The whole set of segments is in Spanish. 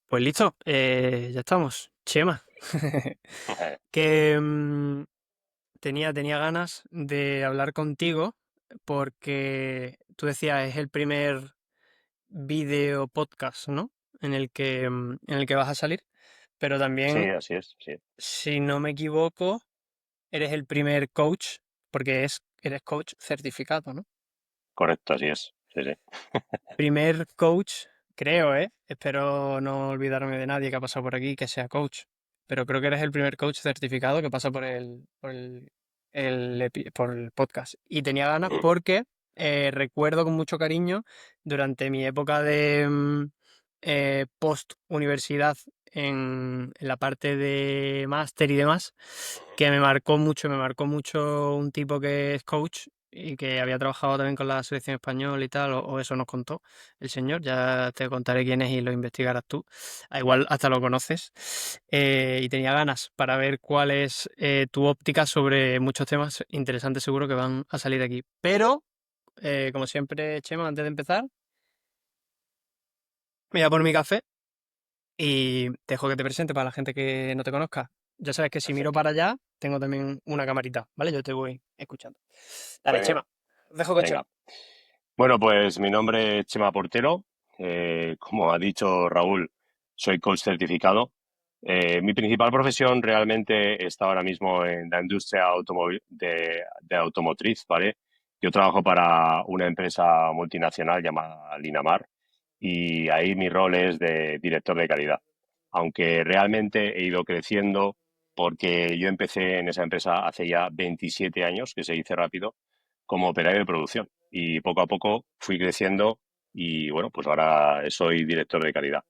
Pues listo, ya estamos. Chema, que tenía ganas de hablar contigo porque tú decías es el primer video podcast, ¿no? En el que vas a salir, pero Sí, también, así es, sí. si no me equivoco, eres el primer coach, porque eres coach certificado, ¿no? Correcto, así es. Sí, sí. Primer coach, creo, ¿eh? Espero no olvidarme de nadie que ha pasado por aquí que sea coach. Pero creo que eres el primer coach certificado que pasa por el podcast. Y tenía ganas porque recuerdo con mucho cariño durante mi época de post-universidad en la parte de máster y demás, que me marcó mucho un tipo que es coach y que había trabajado también con la selección española y tal, o eso nos contó el señor. Ya te contaré quién es y lo investigarás tú. Igual hasta lo conoces. Y tenía ganas para ver cuál es tu óptica sobre muchos temas interesantes seguro que van a salir de aquí. Pero, como siempre, Chema, antes de empezar, me voy a por mi café y te dejo que te presente para la gente que no te conozca. Ya sabes que si miro Perfecto. para allá, tengo también una camarita, ¿vale? Yo te voy escuchando. Dale, Muy bien. Chema, dejo coche. Venga. Bueno, pues mi nombre es Chema Portero. Como ha dicho Raúl, soy coach certificado. Mi principal profesión realmente está ahora mismo en la industria de automotriz, ¿vale? Yo trabajo para una empresa multinacional llamada Linamar y ahí mi rol es de director de calidad. Aunque realmente he ido creciendo porque yo empecé en esa empresa hace ya 27 años, que se dice rápido, como operario de producción. Y poco a poco fui creciendo y bueno, pues ahora soy director de calidad.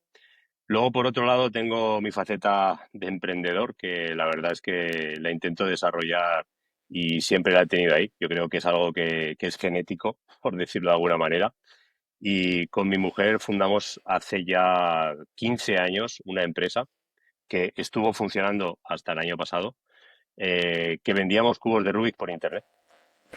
Luego, por otro lado, tengo mi faceta de emprendedor, que la verdad es que la intento desarrollar y siempre la he tenido ahí. Yo creo que es algo que es genético, por decirlo de alguna manera. Y con mi mujer fundamos hace ya 15 años una empresa que estuvo funcionando hasta el año pasado, que vendíamos cubos de Rubik por internet.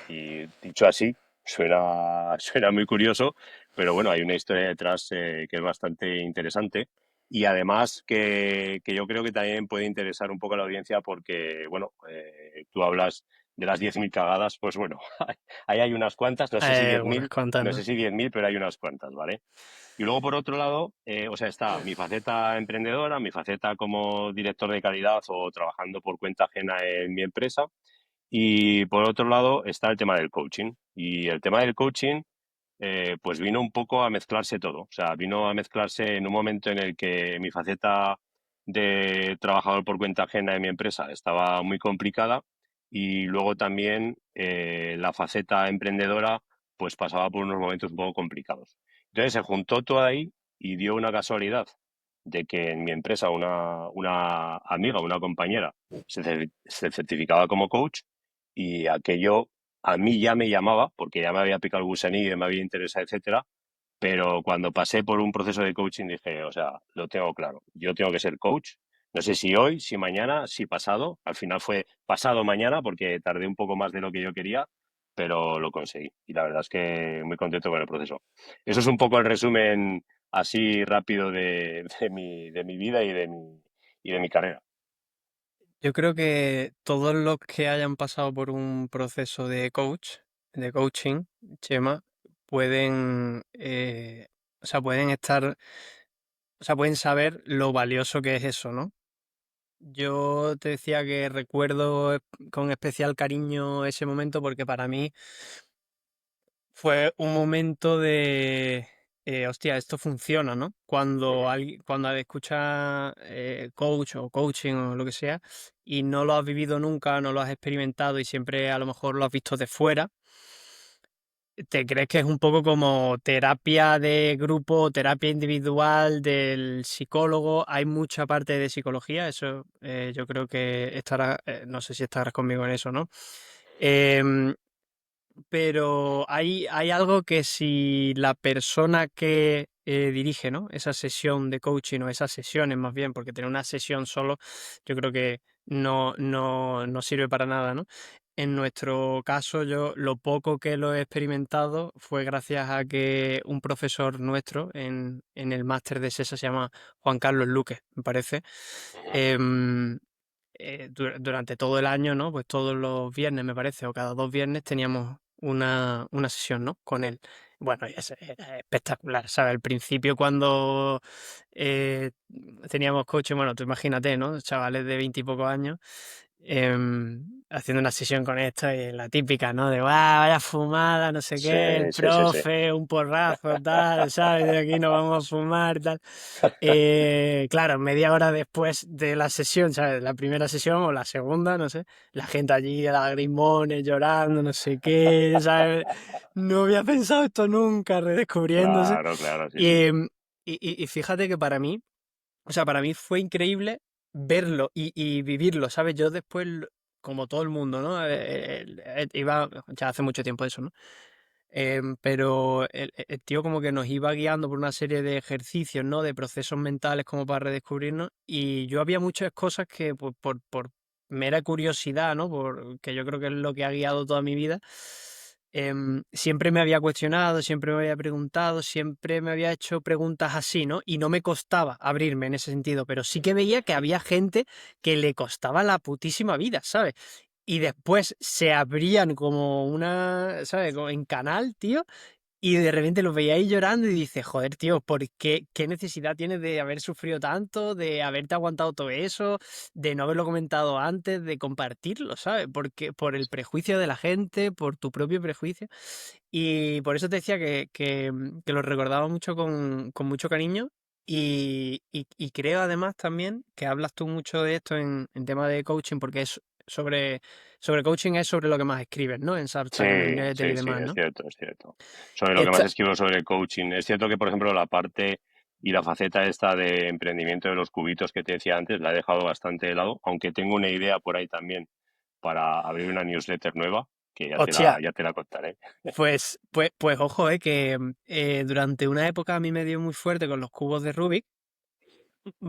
Y dicho así, suena muy curioso, pero bueno, hay una historia detrás que es bastante interesante. Y además que yo creo que también puede interesar un poco a la audiencia porque, bueno, tú hablas de las 10.000 cagadas, pues bueno, ahí hay unas cuantas, no sé si diez Unas mil cuantas, no ¿no? sé si 10.000 pero hay unas cuantas, ¿vale? Y luego, por otro lado, o sea, está mi faceta emprendedora, mi faceta como director de calidad o trabajando por cuenta ajena en mi empresa. Y por otro lado está el tema del coaching. Y el tema del coaching, pues vino un poco a mezclarse todo. O sea, vino a mezclarse en un momento en el que mi faceta de trabajador por cuenta ajena en mi empresa estaba muy complicada y luego también la faceta emprendedora pues pasaba por unos momentos un poco complicados. Entonces se juntó todo ahí y dio una casualidad de que en mi empresa una amiga, una compañera, se certificaba como coach y aquello a mí ya me llamaba, porque ya me había picado el gusanillo, me había interesado, etcétera, pero cuando pasé por un proceso de coaching dije, o sea, lo tengo claro, yo tengo que ser coach. No sé si hoy, si mañana, si pasado. Al final fue pasado mañana porque tardé un poco más de lo que yo quería, pero lo conseguí. Y la verdad es que muy contento con el proceso. Eso es un poco el resumen así rápido de mi vida y de mi carrera. Yo creo que todos los que hayan pasado por un proceso de coaching, Chema, pueden, o sea, pueden estar, o sea, pueden saber lo valioso que es eso, ¿no? Yo te decía que recuerdo con especial cariño ese momento porque para mí fue un momento de, hostia, esto funciona, ¿no? Cuando escuchas coach o coaching o lo que sea y no lo has vivido nunca, no lo has experimentado y siempre a lo mejor lo has visto de fuera, te crees que es un poco como terapia de grupo, terapia individual del psicólogo. Hay mucha parte de psicología, eso yo creo que no sé si estarás conmigo en eso, ¿no? Em, pero hay algo que si la persona que dirige, ¿no? Esa sesión de coaching o esas sesiones más bien, porque tener una sesión solo yo creo que no sirve para nada, ¿no? En nuestro caso, yo lo poco que lo he experimentado fue gracias a que un profesor nuestro en el máster de SESA se llama Juan Carlos Luque, me parece. em, Durante todo el año, ¿no? Pues todos los viernes, me parece, o cada 2 viernes teníamos una sesión, ¿no? Con él. Bueno, y era espectacular, ¿sabes? Al principio cuando eh, teníamos coche, bueno, tú imagínate, ¿no? Chavales de 20 y pocos años, haciendo una sesión con esto y la típica, ¿no? De, ¡guau, vaya fumada, no sé Sí, qué, el sí, sí, sí. profe, un porrazo, tal, ¿sabes? De aquí nos vamos a fumar, tal. Claro, media hora después de la sesión, ¿sabes? La primera sesión o la segunda, no sé, la gente allí, lagrimones, llorando, no sé qué, ¿sabes? No había pensado esto nunca, redescubriéndose. Claro, claro, sí, Y, sí. y fíjate que para mí, o sea, para mí fue increíble verlo y vivirlo, ¿sabes? Yo después, como todo el mundo, ¿no? Iba, ya hace mucho tiempo eso, ¿no? Pero el tío como que nos iba guiando por una serie de ejercicios, ¿no? De procesos mentales como para redescubrirnos. Y yo había muchas cosas que por mera curiosidad, ¿no? Que yo creo que es lo que ha guiado toda mi vida. Siempre me había cuestionado, siempre me había preguntado, siempre me había hecho preguntas así, ¿no? Y no me costaba abrirme en ese sentido, pero sí que veía que había gente que le costaba la putísima vida, ¿sabes? Y después se abrían como una, ¿sabes? Como en canal, tío, y de repente los veía ahí llorando y dices, joder, tío, ¿por qué? ¿Qué necesidad tienes de haber sufrido tanto, de haberte aguantado todo eso, de no haberlo comentado antes, de compartirlo, ¿sabes? Porque por el prejuicio de la gente, por tu propio prejuicio. Y por eso te decía que lo recordaba mucho con mucho cariño. Y creo además también que hablas tú mucho de esto en tema de coaching, porque es sobre coaching es sobre lo que más escribes, ¿no? En Sí, Substack Newsletter y sí, sí, demás, es ¿no? cierto, es cierto. Sobre lo que más Esta- escribo sobre el coaching. Es cierto que, por ejemplo, la parte y la faceta esta de emprendimiento de los cubitos que te decía antes, la he dejado bastante de lado, aunque tengo una idea por ahí también para abrir una newsletter nueva, que Hostia, ya te la contaré. pues ojo, que durante una época a mí me dio muy fuerte con los cubos de Rubik,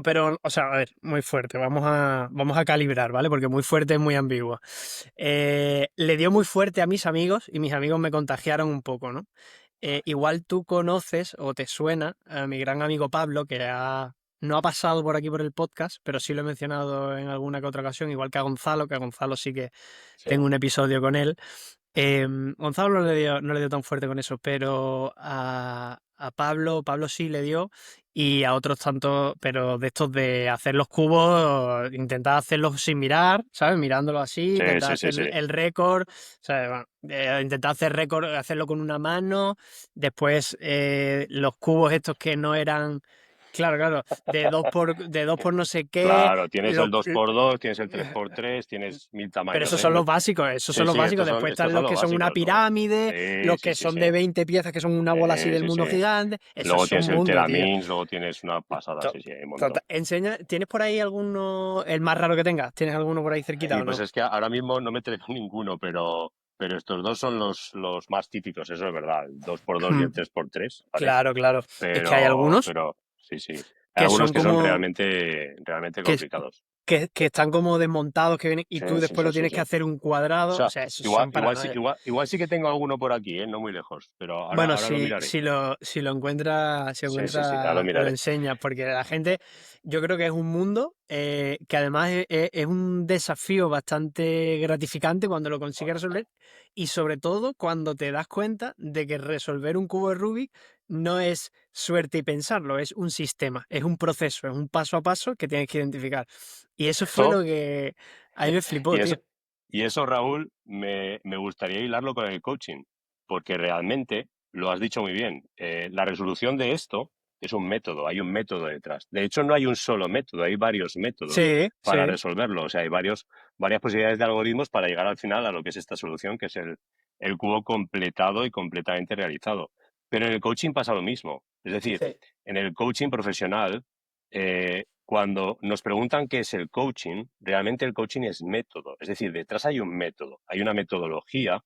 pero, o sea, a ver, muy fuerte, vamos a calibrar, ¿vale? Porque muy fuerte es muy ambiguo. Le dio muy fuerte a mis amigos y mis amigos me contagiaron un poco, ¿no? Igual tú conoces o te suena a mi gran amigo Pablo, no ha pasado por aquí por el podcast, pero sí lo he mencionado en alguna que otra ocasión, igual que a Gonzalo sí que Sí, tengo un episodio con él. Gonzalo no le dio tan fuerte con eso, pero a Pablo sí le dio y a otros tantos, pero de estos de hacer los cubos, intentar hacerlos sin mirar, ¿sabes? Mirándolo así, sí, intentar sí, sí, hacer sí. el récord, ¿sabes? Bueno, intentar hacer récord, hacerlo con una mano, después los cubos estos que no eran, claro, claro, de dos por no sé qué, Claro, tienes el dos por dos, tienes el tres por tres, tienes mil pero tamaños. esos son los básicos, Sí, sí, Después estos están son los los que son una básicos, ¿no? pirámide, Sí, los sí, que sí, son sí. de 20 piezas, que son una bola así del Sí, sí. mundo gigante. Esos Luego son tienes el mundo, tío. Teramins, luego tienes una pasada, sí, sí, hay un montón. ¿Tienes por ahí alguno, el más raro que tengas? ¿Tienes alguno por ahí cerquita Y o pues no? es que ahora mismo no me traigo ninguno, pero estos dos son los más típicos, eso es verdad, el dos por dos y el tres por tres, ¿vale? Claro, claro. Es que hay algunos Pero sí, sí. Hay que algunos son que son como, realmente que, complicados. que están como desmontados, que vienen, y Sí, tú sí, después sí, lo sí, tienes sí. que hacer un O cuadrado. O sea, sea, esos igual, son paranoia. igual sí que tengo alguno por aquí, ¿eh? No muy lejos, pero Bueno, ahora lo si, miraré. si lo, si lo encuentras, si lo Sí, sí, sí, ahora lo encuentras, lo miraré. enseñas, porque la gente, yo creo que es un mundo que además es un desafío bastante gratificante cuando lo consigues resolver y sobre todo cuando te das cuenta de que resolver un cubo de Rubik no es suerte y pensarlo, es un sistema, es un proceso, es un paso a paso que tienes que identificar. Y eso fue Eso, lo que a mí me flipó, y tío. eso, y eso, Raúl, me gustaría hilarlo con el coaching, porque realmente lo has dicho muy bien. La resolución de esto es un método, hay un método detrás. De hecho, no hay un solo método, hay varios métodos Sí, para sí, resolverlo. O sea, hay varias posibilidades de algoritmos para llegar al final a lo que es esta solución, que es el cubo completado y completamente realizado. Pero en el coaching pasa lo mismo. Es decir, sí. en el coaching profesional, cuando nos preguntan qué es el coaching, realmente el coaching es método. Es decir, detrás hay un método, hay una metodología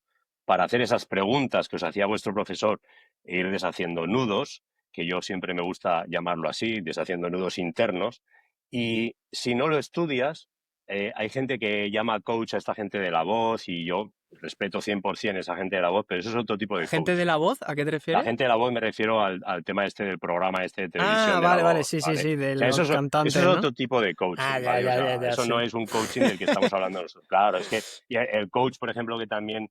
para hacer esas preguntas que os hacía vuestro profesor e ir deshaciendo nudos, que yo siempre me gusta llamarlo así, deshaciendo nudos internos. Y si no lo estudias, hay gente que llama coach a esta gente de la voz y yo respeto 100% a esa gente de la voz, pero eso es otro tipo de ¿Gente coach. de la voz? ¿A qué te La refieres? gente de la voz me refiero al tema este del programa este de Ah, televisión de la vale, vale, voz, sí, sí, ¿vale? sí, O de sea, los eso es cantantes, ¿no? otro tipo de Ah, coaching, ya, ¿vale? O ya, ya, sea, ya, eso no sí. es un coaching del que estamos hablando nosotros. Claro, es que y el coach, por ejemplo, que también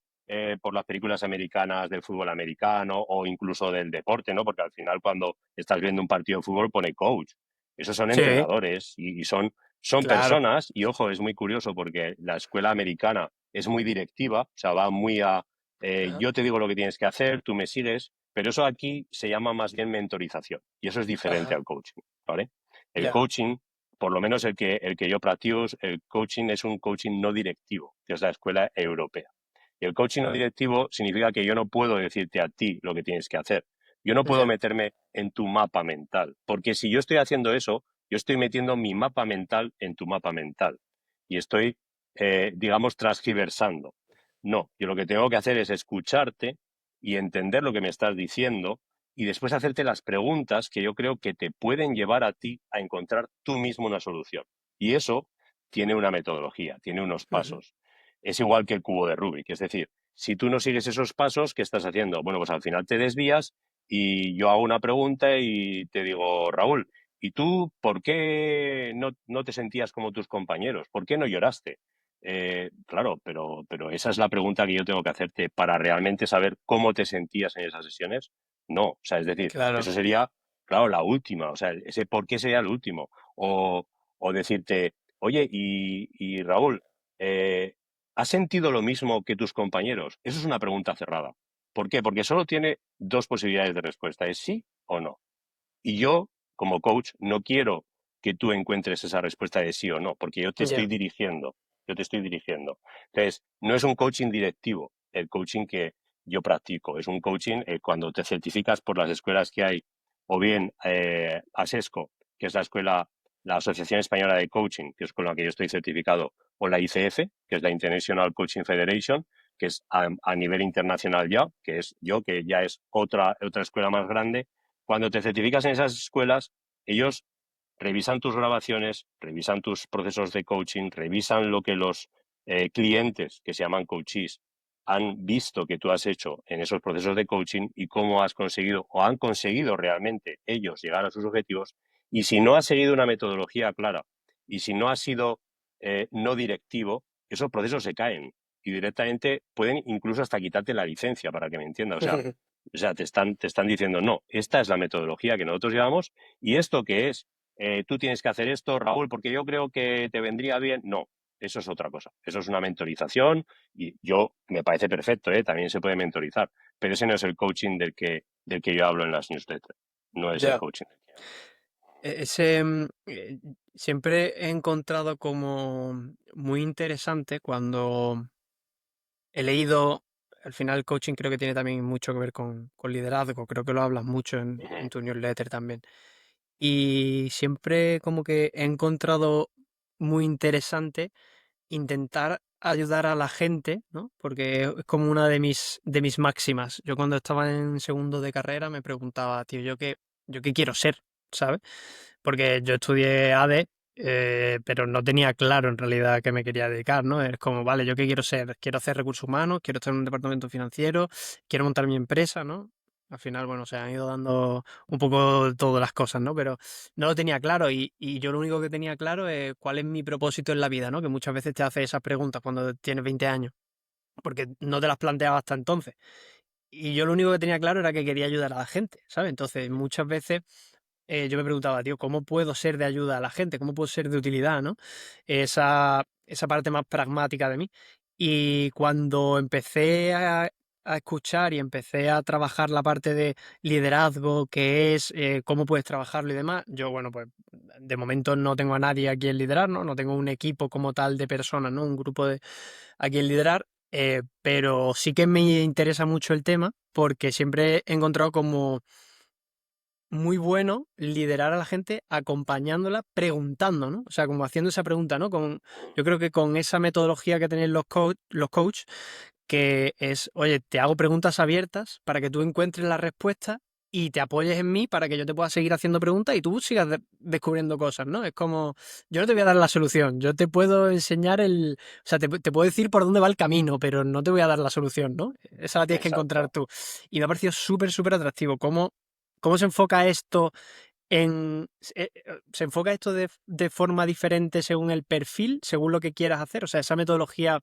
por las películas americanas del fútbol americano o incluso del deporte, ¿no? Porque al final cuando estás viendo un partido de fútbol pone coach. Esos son Sí, entrenadores y son claro. personas, y ojo, es muy curioso porque la escuela americana es muy directiva, o sea, va muy a Ajá, yo te digo lo que tienes que hacer, tú me sigues, pero eso aquí se llama más bien mentorización y eso es diferente ajá, al coaching, ¿vale? El ya. coaching, por lo menos el que yo practico, el coaching es un coaching no directivo, que es la escuela europea. Y el coaching no Ajá, directivo significa que yo no puedo decirte a ti lo que tienes que hacer. Yo no puedo ya, meterme en tu mapa mental, porque si yo estoy haciendo eso, yo estoy metiendo mi mapa mental en tu mapa mental y estoy, digamos, transgiversando. No, yo lo que tengo que hacer es escucharte y entender lo que me estás diciendo y después hacerte las preguntas que yo creo que te pueden llevar a ti a encontrar tú mismo una solución. Y eso tiene una metodología, tiene unos ujú, pasos. Es igual que el cubo de Rubik, es decir, si tú no sigues esos pasos, ¿qué estás haciendo? Bueno, pues al final te desvías y yo hago una pregunta y te digo, Raúl, ¿y tú por qué no te sentías como tus compañeros? ¿Por qué no lloraste? Claro, pero esa es la pregunta que yo tengo que hacerte para realmente saber cómo te sentías en esas sesiones. No, o sea, es decir, claro. eso sería, claro, la última, o sea, ese por qué sería el último. O decirte, oye, y Raúl, eh, ¿has sentido lo mismo que tus compañeros? Eso es una pregunta cerrada. ¿Por qué? Porque solo tiene dos posibilidades de respuesta, es sí o no. Y yo, como coach, no quiero que tú encuentres esa respuesta de sí o no, porque yo te estoy Ya, dirigiendo, yo te estoy dirigiendo. Entonces, no es un coaching directivo, el coaching que yo practico, es un coaching cuando te certificas por las escuelas que hay, o bien ASESCO, que es la escuela, la Asociación Española de Coaching, que es con la que yo estoy certificado, o la ICF, que es la International Coaching Federation, que es a nivel internacional ya, que es yo, que ya es otra escuela más grande. Cuando te certificas en esas escuelas, ellos revisan tus grabaciones, revisan tus procesos de coaching, revisan lo que los clientes, que se llaman coaches, han visto que tú has hecho en esos procesos de coaching y cómo has conseguido o han conseguido realmente ellos llegar a sus objetivos. Y si no has seguido una metodología clara y si no has sido no directivo, esos procesos se caen y directamente pueden incluso hasta quitarte la licencia, para que me entienda. O sea, te están diciendo, no, esta es la metodología que nosotros llevamos y esto que es, tú tienes que hacer esto, Raúl, porque yo creo que te vendría bien. No, eso es otra cosa. Eso es una mentorización y yo me parece perfecto, ¿eh? También se puede mentorizar, pero ese no es el coaching del que yo hablo en las newsletters. No es el ya. coaching. Ese siempre he encontrado como muy interesante cuando he leído, al final el coaching creo que tiene también mucho que ver con liderazgo, creo que lo hablas mucho en tu newsletter también. Y siempre como que he encontrado muy interesante intentar ayudar a la gente, ¿no? Porque es como una de mis máximas. Yo cuando estaba en segundo de carrera me preguntaba, tío, ¿yo qué quiero ser? ¿Sabes? Porque yo estudié AD, pero no tenía claro en realidad a qué me quería dedicar, ¿no? Es como, vale, ¿yo qué quiero ser? Quiero hacer recursos humanos, quiero estar en un departamento financiero, quiero montar mi empresa, ¿no? Al final, bueno, se han ido dando un poco todas las cosas, ¿no? Pero no lo tenía claro y yo lo único que tenía claro es cuál es mi propósito en la vida, ¿no? Que muchas veces te haces esas preguntas cuando tienes 20 años, porque no te las planteabas hasta entonces. Y yo lo único que tenía claro era que quería ayudar a la gente, ¿sabes? Entonces, muchas veces yo me preguntaba, tío, ¿cómo puedo ser de ayuda a la gente? ¿Cómo puedo ser de utilidad, ¿no? Esa parte más pragmática de mí. Y cuando empecé a escuchar y empecé a trabajar la parte de liderazgo, que es cómo puedes trabajarlo y demás, yo, bueno, pues de momento no tengo a nadie a quien liderar, ¿no? No tengo un equipo como tal de personas, ¿no? Un grupo de a quien liderar, pero sí que me interesa mucho el tema porque siempre he encontrado como muy bueno liderar a la gente acompañándola, preguntando, ¿no? O sea, como haciendo esa pregunta, ¿no? Yo creo que con esa metodología que tienen los coach, que es, oye, te hago preguntas abiertas para que tú encuentres la respuesta y te apoyes en mí para que yo te pueda seguir haciendo preguntas y tú sigas descubriendo cosas, ¿no? Es como, yo no te voy a dar la solución, yo te puedo enseñar o sea, te puedo decir por dónde va el camino, pero no te voy a dar la solución, ¿no? Esa la tienes que encontrar Exacto. tú. Y me ha parecido súper, súper atractivo. ¿Cómo se enfoca esto se enfoca esto de forma diferente según el perfil, según lo que quieras hacer? O sea, esa metodología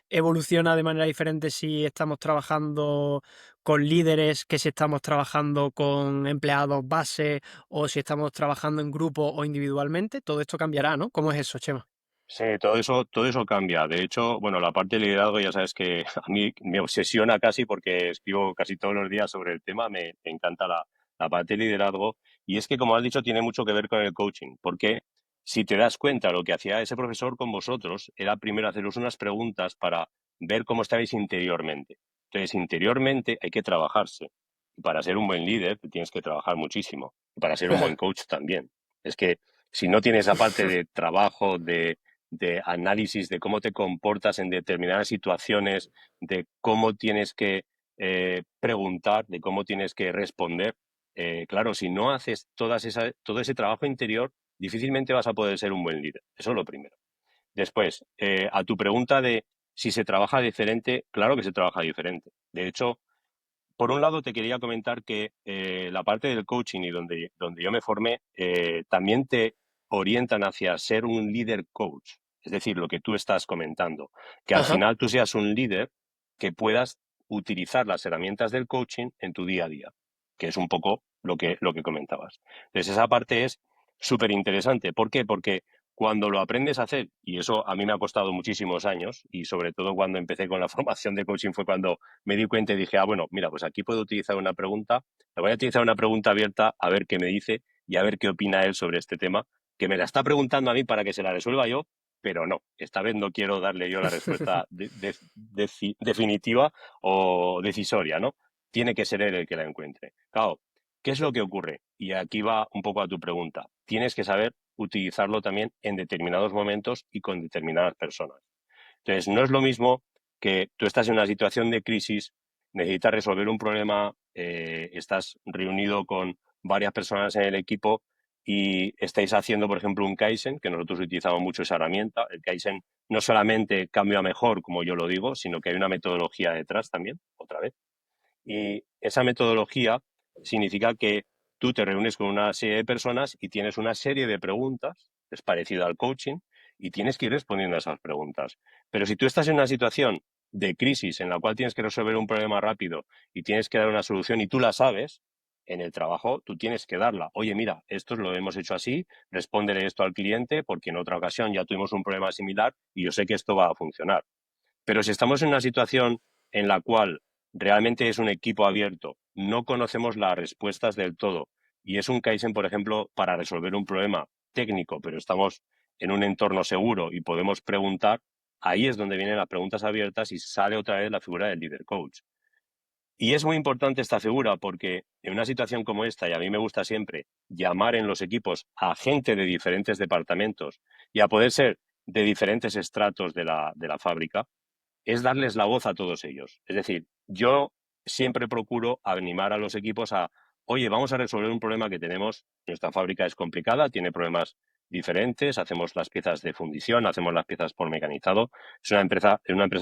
evoluciona de manera diferente si estamos trabajando con líderes que si estamos trabajando con empleados base o si estamos trabajando en grupo o individualmente. Todo esto cambiará, ¿no? ¿Cómo es eso, Chema? Sí, todo eso cambia. De hecho, bueno, la parte de liderazgo ya sabes que a mí me obsesiona casi porque escribo casi todos los días sobre el tema. Me encanta la parte de liderazgo. Y es que, como has dicho, tiene mucho que ver con el coaching. Porque si te das cuenta, lo que hacía ese profesor con vosotros era primero haceros unas preguntas para ver cómo estabais interiormente. Entonces, interiormente hay que trabajarse. Y para ser un buen líder, tienes que trabajar muchísimo. Y para ser un buen coach también. Es que si no tienes esa parte de trabajo, de análisis de cómo te comportas en determinadas situaciones, de cómo tienes que preguntar, de cómo tienes que responder. Claro, si no haces todo ese trabajo interior, difícilmente vas a poder ser un buen líder. Eso es lo primero. Después, a tu pregunta de si se trabaja diferente, claro que se trabaja diferente. De hecho, por un lado, te quería comentar que la parte del coaching y donde yo me formé también te orientan hacia ser un líder coach, es decir, lo que tú estás comentando, que al Ajá. final tú seas un líder que puedas utilizar las herramientas del coaching en tu día a día, que es un poco lo que comentabas. Entonces, esa parte es súper interesante. ¿Por qué? Porque cuando lo aprendes a hacer, y eso a mí me ha costado muchísimos años, y sobre todo cuando empecé con la formación de coaching fue cuando me di cuenta y dije, ah, bueno, mira, pues aquí puedo utilizar una pregunta, le voy a utilizar una pregunta abierta a ver qué me dice y a ver qué opina él sobre este tema, que me la está preguntando a mí para que se la resuelva yo, pero no, esta vez no quiero darle yo la respuesta definitiva o decisoria, ¿no? Tiene que ser él el que la encuentre. Claro, ¿qué es lo que ocurre? Y aquí va un poco a tu pregunta. Tienes que saber utilizarlo también en determinados momentos y con determinadas personas. Entonces, no es lo mismo que tú estás en una situación de crisis, necesitas resolver un problema, estás reunido con varias personas en el equipo y estáis haciendo, por ejemplo, un Kaizen, que nosotros utilizamos mucho esa herramienta. El Kaizen no solamente cambia mejor, como yo lo digo, sino que hay una metodología detrás también, otra vez. Y esa metodología significa que tú te reúnes con una serie de personas y tienes una serie de preguntas, es parecido al coaching, y tienes que ir respondiendo a esas preguntas. Pero si tú estás en una situación de crisis en la cual tienes que resolver un problema rápido y tienes que dar una solución y tú la sabes, en el trabajo tú tienes que darla. Oye, mira, esto lo hemos hecho así, respóndele esto al cliente porque en otra ocasión ya tuvimos un problema similar y yo sé que esto va a funcionar. Pero si estamos en una situación en la cual realmente es un equipo abierto, no conocemos las respuestas del todo y es un Kaizen, por ejemplo, para resolver un problema técnico, pero estamos en un entorno seguro y podemos preguntar, ahí es donde vienen las preguntas abiertas y sale otra vez la figura del líder coach. Y es muy importante esta figura porque en una situación como esta, y a mí me gusta siempre llamar en los equipos a gente de diferentes departamentos y a poder ser de diferentes estratos de la fábrica, es darles la voz a todos ellos. Es decir, yo siempre procuro animar a los equipos a, oye, vamos a resolver un problema que tenemos. Nuestra fábrica es complicada, tiene problemas diferentes, hacemos las piezas de fundición, hacemos las piezas por mecanizado. Es una empresa,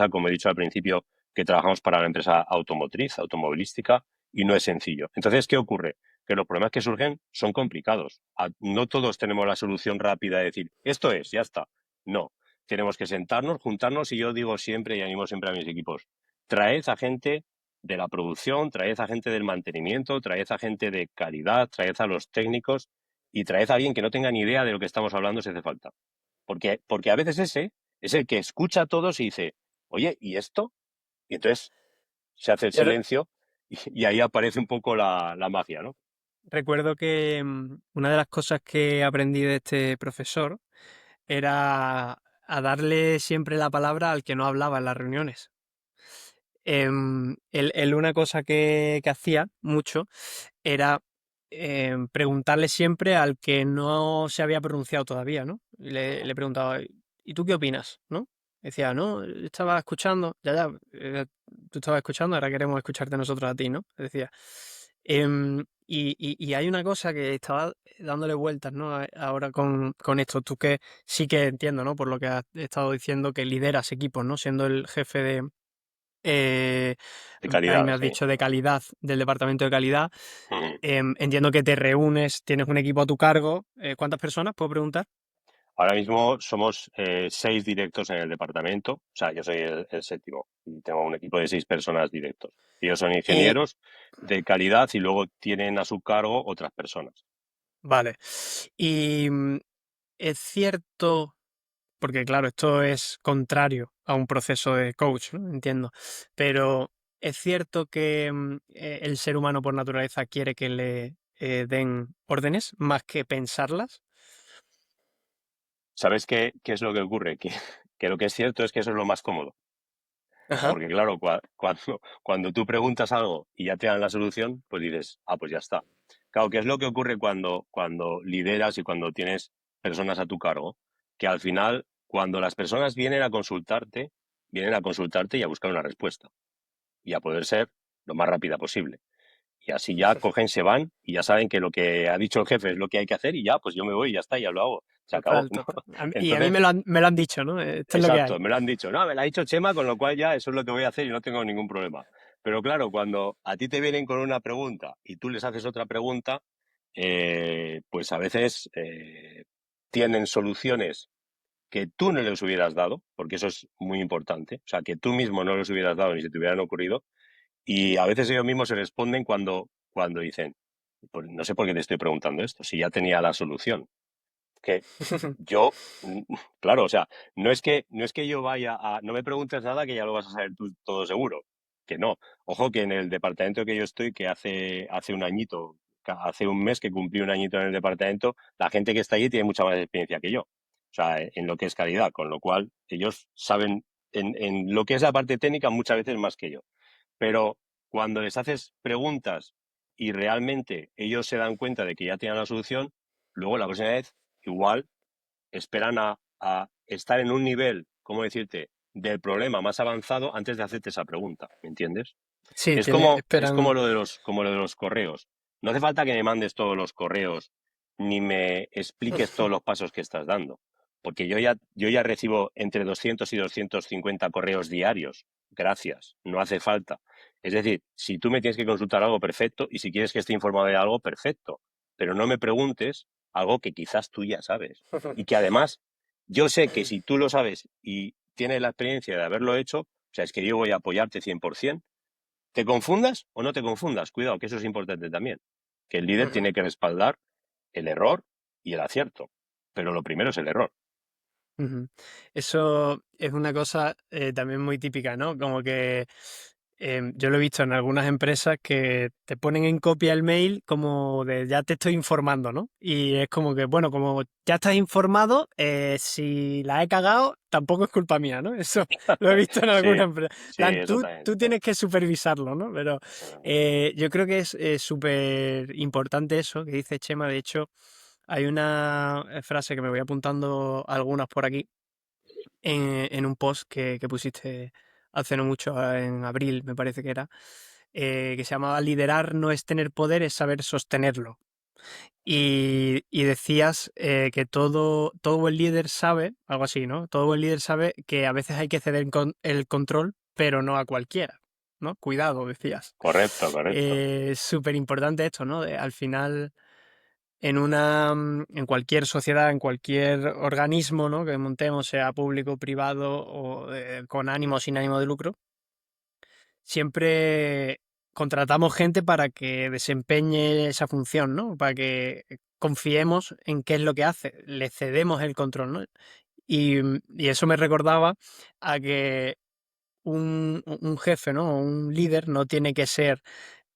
como he dicho al principio, que trabajamos para una empresa automotriz, automovilística, y no es sencillo. Entonces, ¿qué ocurre? Que los problemas que surgen son complicados. No todos tenemos la solución rápida de decir, esto es, ya está. No, tenemos que sentarnos, juntarnos y yo digo siempre y animo siempre a mis equipos, traed a gente de la producción, traed a gente del mantenimiento, traed a gente de calidad, traed a los técnicos y traed a alguien que no tenga ni idea de lo que estamos hablando si hace falta. Porque a veces ese es el que escucha a todos y dice, oye, ¿y esto? Y entonces se hace el Yo silencio y ahí aparece un poco la magia, ¿no? recuerdo que una de las cosas que aprendí de este profesor era a darle siempre la palabra al que no hablaba en las reuniones. Él una cosa que hacía mucho era preguntarle siempre al que no se había pronunciado todavía, ¿no? Y le preguntaba, ¿y tú qué opinas? ¿No? Decía, no, estaba escuchando, ya, tú estabas escuchando, ahora queremos escucharte nosotros a ti, ¿no? Decía. Y hay una cosa que estaba dándole vueltas, ¿no? Ahora con esto, tú que sí que entiendo, ¿no? Por lo que has estado diciendo, que lideras equipos, ¿no? Siendo el jefe de, eh, De ahí me calidad, has sí. dicho, de calidad, del departamento de calidad. Ujú. Entiendo que te reúnes, tienes un equipo a tu cargo. ¿Cuántas personas? ¿Puedo preguntar? Ahora mismo somos 6 directos en el departamento, o sea, yo soy el séptimo y tengo un equipo de 6 personas directos. Ellos son Eh, ingenieros de calidad y luego tienen a su cargo otras personas. vale. Y es cierto, porque claro, esto es contrario a un proceso de coach, ¿no? Entiendo. Pero es cierto que el ser humano por naturaleza quiere que le den órdenes más que pensarlas. ¿Sabes qué es lo que ocurre? Que lo que es cierto es que eso es lo más cómodo. Ajá. Porque claro, cuando tú preguntas algo y ya te dan la solución, pues dices, ah, pues ya está. Claro, ¿qué es lo que ocurre cuando lideras y cuando tienes personas a tu cargo? Que al final, cuando las personas vienen a consultarte y a buscar una respuesta. Y a poder ser lo más rápida posible. Y así ya cogen, se van y ya saben que lo que ha dicho el jefe es lo que hay que hacer y ya, pues yo me voy y ya está, ya lo hago. Se acabó, Total, ¿no? total. Y a mí Entonces, me lo han dicho, ¿no? Esto es lo que hay. exacto, me lo han dicho. No, me lo ha dicho Chema, con lo cual ya eso es lo que voy a hacer y no tengo ningún problema. Pero claro, cuando a ti te vienen con una pregunta y tú les haces otra pregunta, pues a veces tienen soluciones que tú no les hubieras dado, porque eso es muy importante. O sea, que tú mismo no les hubieras dado ni se te hubieran ocurrido. Y a veces ellos mismos se responden cuando dicen, pues no sé por qué te estoy preguntando esto, si ya tenía la solución. Que yo, claro, o sea, no es que yo vaya a, no me preguntes nada que ya lo vas a saber tú todo seguro, que no. Ojo que en el departamento que yo estoy, que hace un añito, hace un mes que cumplí un añito en el departamento, la gente que está allí tiene mucha más experiencia que yo, o sea, en lo que es calidad, con lo cual ellos saben en lo que es la parte técnica muchas veces más que yo. Pero cuando les haces preguntas y realmente ellos se dan cuenta de que ya tienen la solución, luego la próxima vez igual esperan a estar en un nivel, ¿cómo decirte?, del problema más avanzado antes de hacerte esa pregunta, ¿me entiendes? Sí, Es como esperan. lo de los correos. No hace falta que me mandes todos los correos ni me expliques todos los pasos que estás dando, porque yo ya recibo entre 200 y 250 correos diarios. Gracias, no hace falta. Es decir, si tú me tienes que consultar algo, perfecto, y si quieres que esté informado de algo, perfecto, pero no me preguntes algo que quizás tú ya sabes y que además yo sé que si tú lo sabes y tienes la experiencia de haberlo hecho, o sea, es que yo voy a apoyarte 100%. ¿Te confundas o no te confundas? Cuidado, que eso es importante también. Que el líder tiene que respaldar el error y el acierto. Pero lo primero es el error. Ujú. Eso es una cosa también muy típica, ¿no? Como que yo lo he visto en algunas empresas que te ponen en copia el mail como de ya te estoy informando, ¿no? Y es como que, bueno, como ya estás informado, si la he cagado, tampoco es culpa mía, ¿no? Eso lo he visto en Sí, algunas empresas. En sí, plan, eso también. tú tienes que supervisarlo, ¿no? Pero yo creo que es súper importante eso que dice Chema. De hecho, hay una frase que me voy apuntando algunas por aquí en un post que pusiste hace no mucho, en abril, me parece que era, que se llamaba Liderar no es tener poder, es saber sostenerlo. Y decías que todo buen líder sabe, algo así, ¿no? Todo buen líder sabe que a veces hay que ceder el control, pero no a cualquiera, ¿no? Cuidado, decías. Correcto, correcto. Es súper importante esto, ¿no? Al final en cualquier sociedad, en cualquier organismo, ¿no?, que montemos, sea público, privado o con ánimo o sin ánimo de lucro, siempre contratamos gente para que desempeñe esa función, ¿no? Para que confiemos en qué es lo que hace, le cedemos el control, ¿no? Y eso me recordaba a que un jefe, ¿no? O un líder no tiene que ser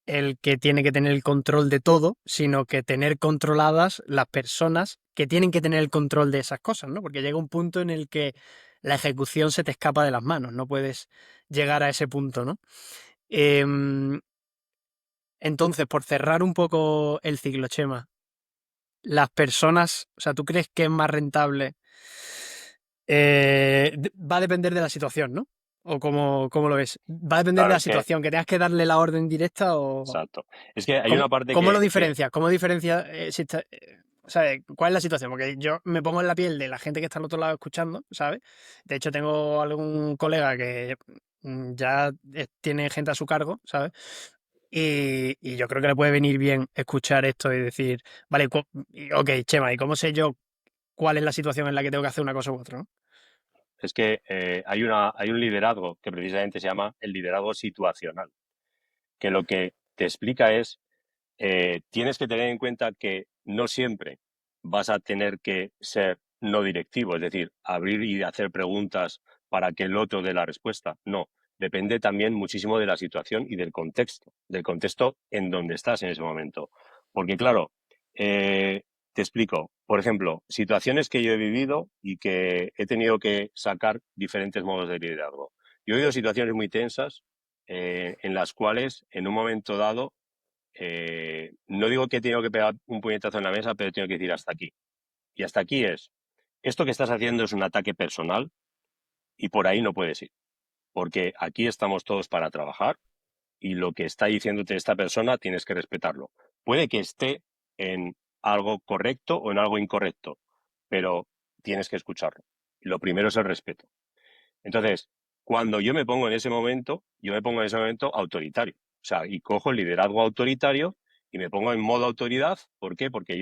el que tiene que tener el control de todo, sino que tener controladas las personas que tienen que tener el control de esas cosas, ¿no? Porque llega un punto en el que la ejecución se te escapa de las manos, no puedes llegar a ese punto, ¿no? Em, entonces, por cerrar un poco el ciclo, Chema, las personas, o sea, ¿tú crees que es más rentable? Va a depender de la situación, ¿no? ¿O cómo lo ves? ¿Va a depender de Claro, la es que, situación, que tengas que darle la orden directa o exacto. Es que hay cómo, una parte cómo lo que diferencias? ¿Cómo diferencias o sea, cuál es la situación? Porque yo me pongo en la piel de la gente que está al otro lado escuchando, ¿sabes? De hecho, tengo algún colega que ya tiene gente a su cargo, ¿sabes? Y yo creo que le puede venir bien escuchar esto y decir, vale, ok, Chema, ¿y cómo sé yo cuál es la situación en la que tengo que hacer una cosa u otra, ¿no? es que hay un liderazgo que precisamente se llama el liderazgo situacional, que lo que te explica es, tienes que tener en cuenta que no siempre vas a tener que ser no directivo, es decir, abrir y hacer preguntas para que el otro dé la respuesta. No, depende también muchísimo de la situación y del contexto en donde estás en ese momento. Porque claro, te explico, por ejemplo, situaciones que yo he vivido y que he tenido que sacar diferentes modos de liderazgo. Yo he vivido situaciones muy tensas en las cuales en un momento dado no digo que tengo que pegar un puñetazo en la mesa, pero tengo que decir hasta aquí. Y hasta aquí es, esto que estás haciendo es un ataque personal y por ahí no puedes ir, porque aquí estamos todos para trabajar y lo que está diciéndote esta persona tienes que respetarlo. Puede que esté en algo correcto o en algo incorrecto, pero tienes que escucharlo. Lo primero es el respeto. Entonces, cuando yo me pongo en ese momento autoritario. O sea, y cojo el liderazgo autoritario y me pongo en modo autoridad. ¿Por qué? Porque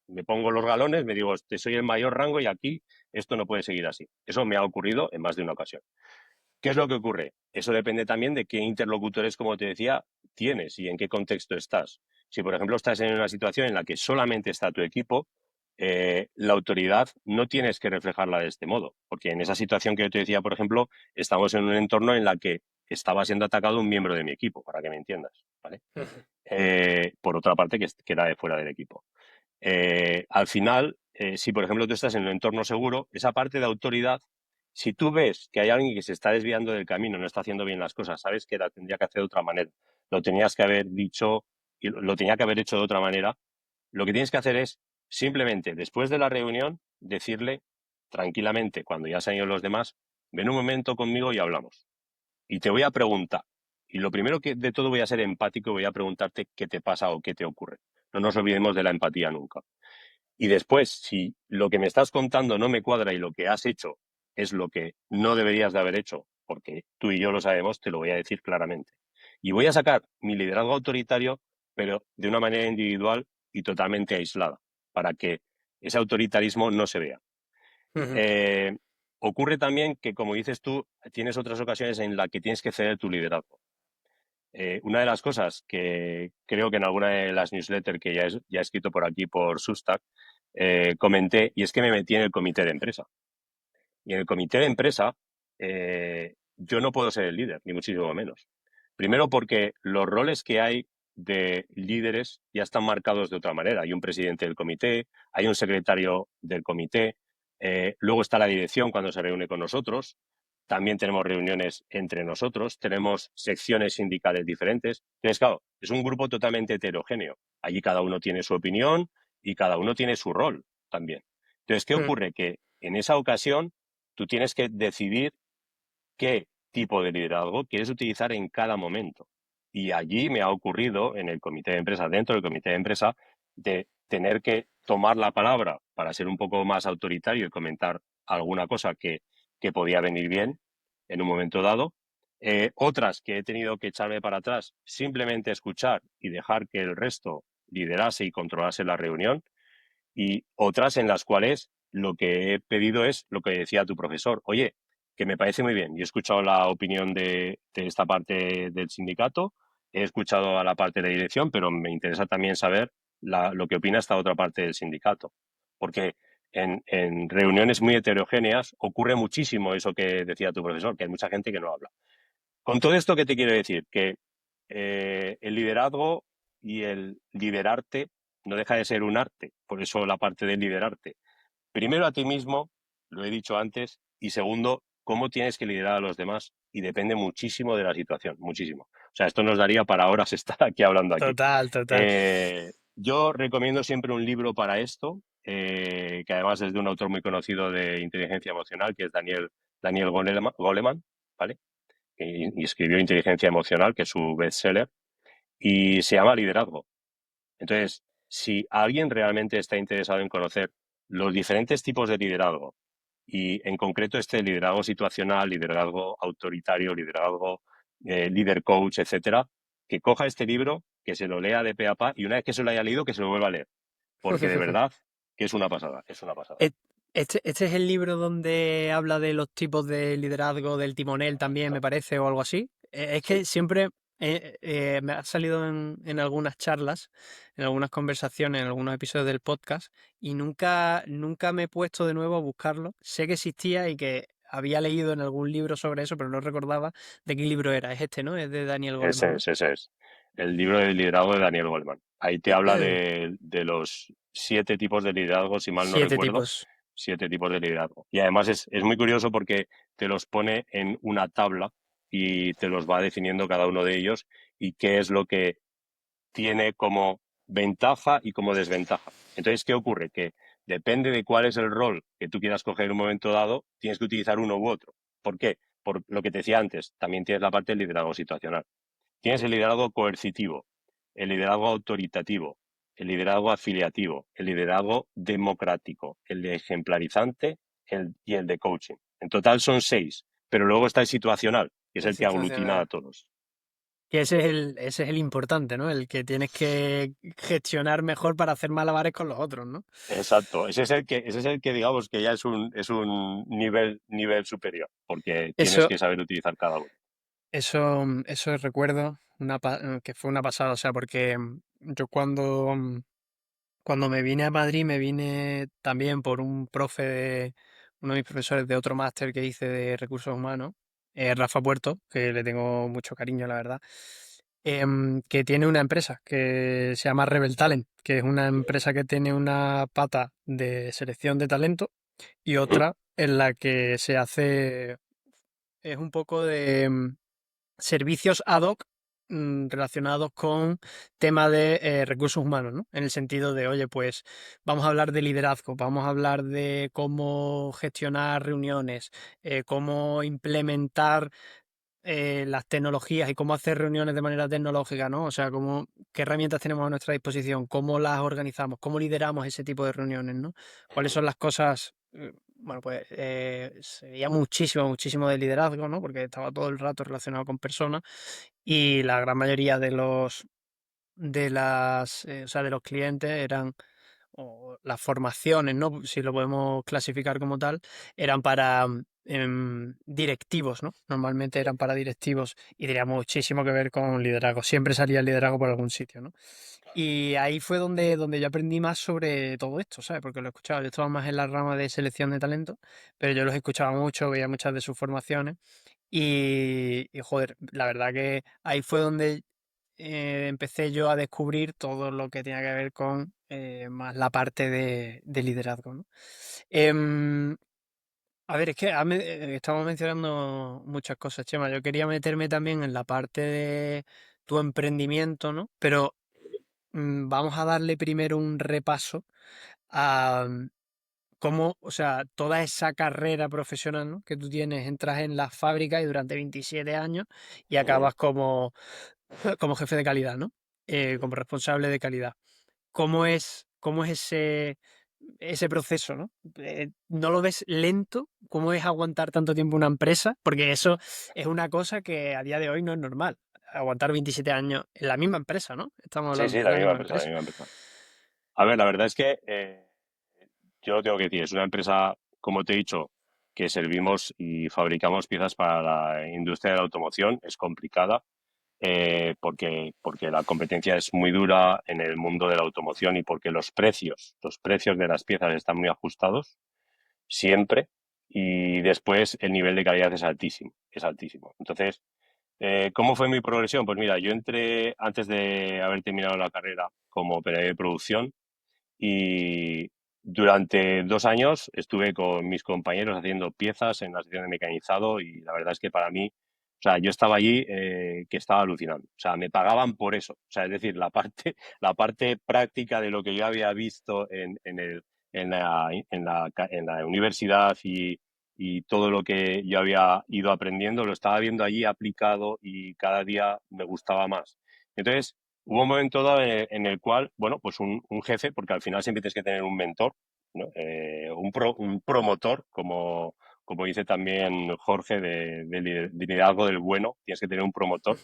me pongo los galones, me digo, "Este soy el mayor rango y aquí esto no puede seguir así". Eso me ha ocurrido en más de una ocasión. ¿Qué es lo que ocurre? Eso depende también de qué interlocutores, como te decía, tienes y en qué contexto estás. Si, por ejemplo, estás en una situación en la que solamente está tu equipo, la autoridad no tienes que reflejarla de este modo, porque en esa situación que yo te decía, por ejemplo, estamos en un entorno en la que estaba siendo atacado un miembro de mi equipo, para que me entiendas, ¿vale? Por otra parte, que era de fuera del equipo. Al final, si por ejemplo tú estás en un entorno seguro, esa parte de autoridad, si tú ves que hay alguien que se está desviando del camino, no está haciendo bien las cosas, sabes que la tendría que hacer de otra manera, lo tenías que haber dicho y lo tenía que haber hecho de otra manera, lo que tienes que hacer es simplemente después de la reunión decirle tranquilamente, cuando ya se han ido los demás, ven un momento conmigo y hablamos. Y te voy a preguntar. Y lo primero que de todo voy a ser empático y voy a preguntarte qué te pasa o qué te ocurre. No nos olvidemos de la empatía nunca. Y después, si lo que me estás contando no me cuadra y lo que has hecho es lo que no deberías de haber hecho, porque tú y yo lo sabemos, te lo voy a decir claramente. Y voy a sacar mi liderazgo autoritario, pero de una manera individual y totalmente aislada, para que ese autoritarismo no se vea. Ujú. Eh, Ocurre también que, como dices tú, tienes otras ocasiones en las que tienes que ceder tu liderazgo. Una de las cosas que creo que en alguna de las newsletters que ya he escrito por aquí por Substack, comenté, y es que me metí en el comité de empresa. Y en el comité de empresa yo no puedo ser el líder, ni muchísimo menos. Primero porque los roles que hay de líderes ya están marcados de otra manera. Hay un presidente del comité, hay un secretario del comité, luego está la dirección cuando se reúne con nosotros, también tenemos reuniones entre nosotros, tenemos secciones sindicales diferentes. Entonces, claro, es un grupo totalmente heterogéneo. Allí cada uno tiene su opinión y cada uno tiene su rol también. Entonces, ¿qué Mm. ocurre? Que en esa ocasión tú tienes que decidir qué tipo de liderazgo quieres utilizar en cada momento. Y allí me ha ocurrido en el comité de empresa, dentro del comité de empresa, de tener que tomar la palabra para ser un poco más autoritario y comentar alguna cosa que podía venir bien en un momento dado. Otras que he tenido que echarme para atrás, simplemente escuchar y dejar que el resto liderase y controlase la reunión. Y otras en las cuales lo que he pedido es lo que decía tu profesor. Oye, que me parece muy bien. Yo he escuchado la opinión de esta parte del sindicato, he escuchado a la parte de la dirección, pero me interesa también saber lo que opina esta otra parte del sindicato. Porque en reuniones muy heterogéneas ocurre muchísimo eso que decía tu profesor, que hay mucha gente que no habla. Con todo esto, ¿qué te quiero decir? Que el liderazgo y el liderarte no deja de ser un arte, por eso la parte de liderarte. Primero a ti mismo, lo he dicho antes, y segundo, cómo tienes que liderar a los demás y depende muchísimo de la situación, muchísimo. O sea, esto nos daría para horas estar aquí hablando aquí. Total, total. Yo recomiendo siempre un libro para esto, que además es de un autor muy conocido de inteligencia emocional, que es Daniel Goleman, ¿vale? y escribió Inteligencia Emocional, que es su bestseller, y se llama Liderazgo. Entonces, si alguien realmente está interesado en conocer los diferentes tipos de liderazgo, y en concreto este liderazgo situacional, liderazgo autoritario, liderazgo líder coach, etcétera, que coja este libro, que se lo lea de pe a pa y una vez que se lo haya leído, que se lo vuelva a leer. Porque de verdad que es una pasada, es una pasada. Et- este es el libro donde habla de los tipos de liderazgo, del timonel también, me parece, o algo así. Es Sí, que siempre me ha salido en algunas charlas, en algunas conversaciones, en algunos episodios del podcast, y nunca me he puesto de nuevo a buscarlo. Sé que existía y que había leído en algún libro sobre eso, pero no recordaba de qué libro era. Es este, ¿no? Es de Daniel Goleman, ese ¿no? es, ese es. El libro de liderazgo de Daniel Goleman. Ahí te habla de los 7 tipos de liderazgo, si mal no 7 tipos. recuerdo, 7 tipos de liderazgo. Y además es muy curioso porque te los pone en una tabla y te los va definiendo cada uno de ellos y qué es lo que tiene como ventaja y como desventaja. Entonces, ¿qué ocurre? Que depende de cuál es el rol que tú quieras coger en un momento dado, tienes que utilizar uno u otro. ¿Por qué? Por lo que te decía antes, también tienes la parte del liderazgo situacional. Tienes el liderazgo coercitivo, el liderazgo autoritativo, el liderazgo afiliativo, el liderazgo democrático, el de ejemplarizante y el de coaching. En total son 6, pero luego está el situacional, que es El el que aglutina a situacional. todos. Que ese es el importante, ¿no? El que tienes que gestionar mejor para hacer malabares con los otros, ¿no? Exacto, ese es el que digamos que ya es un nivel superior, porque tienes Eso, que saber utilizar cada uno. eso recuerdo que fue una pasada, o sea, porque yo cuando me vine a Madrid me vine también por un profe uno de mis profesores de otro máster que hice de recursos humanos, Rafa Puerto, que le tengo mucho cariño, la verdad, que tiene una empresa que se llama Rebel Talent, que es una empresa que tiene una pata de selección de talento y Ujú. otra en la que se hace, es un poco de servicios ad hoc relacionados con temas de recursos humanos, ¿no? En el sentido de, oye, pues vamos a hablar de liderazgo, vamos a hablar de cómo gestionar reuniones, cómo implementar las tecnologías y cómo hacer reuniones de manera tecnológica, ¿no? O sea, qué herramientas tenemos a nuestra disposición, cómo las organizamos, cómo lideramos ese tipo de reuniones, ¿no? ¿Cuáles son las cosas? Bueno, pues se veía muchísimo, muchísimo de liderazgo, ¿no? Porque estaba todo el rato relacionado con personas y la gran mayoría o sea, de los clientes eran o las formaciones, ¿no? Si lo podemos clasificar como tal, eran para directivos, ¿no? Normalmente eran para directivos y tenía muchísimo que ver con liderazgo. Siempre salía el liderazgo por algún sitio, ¿no? Y ahí fue donde yo aprendí más sobre todo esto, ¿sabes? Porque lo escuchaba, yo estaba más en la rama de selección de talento, pero yo los escuchaba mucho, veía muchas de sus formaciones joder, la verdad que ahí fue donde empecé yo a descubrir todo lo que tenía que ver con más la parte de liderazgo, ¿no? Em, a ver, es que estamos mencionando muchas cosas, Chema. Yo quería meterme también en la parte de tu emprendimiento, ¿no? Pero vamos a darle primero un repaso a cómo, o sea, toda esa carrera profesional, ¿no? que tú tienes, entras en la fábrica y durante 27 años y Ujú. acabas como jefe de calidad, ¿no? Como responsable de calidad. ¿Cómo es ese proceso, ¿no? ¿No lo ves lento? ¿Cómo es aguantar tanto tiempo una empresa? Porque eso es una cosa que a día de hoy no es normal. Aguantar 27 años en la misma empresa, ¿no? Estamos Sí, hablando, sí, es la la misma misma empresa, la empresa. misma empresa. A ver, la verdad es que yo lo tengo que decir, es una empresa, como te he dicho, que servimos y fabricamos piezas para la industria de la automoción. Es complicada porque la competencia es muy dura en el mundo de la automoción y porque los precios de las piezas están muy ajustados siempre y después el nivel de calidad es altísimo, es altísimo. Entonces, ¿cómo fue mi progresión? Pues mira, yo entré antes de haber terminado la carrera como operario de producción y durante 2 años estuve con mis compañeros haciendo piezas en la sección de mecanizado y la verdad es que para mí, o sea, yo estaba allí que estaba alucinando. O sea, me pagaban por eso. O sea, es decir, la parte práctica de lo que yo había visto en la universidad y todo lo que yo había ido aprendiendo lo estaba viendo allí aplicado y cada día me gustaba más. Entonces, hubo un momento dado en el cual, bueno, pues un jefe, porque al final siempre tienes que tener un mentor, ¿no? Un promotor, como dice también Jorge de liderazgo del bueno, tienes que tener un promotor,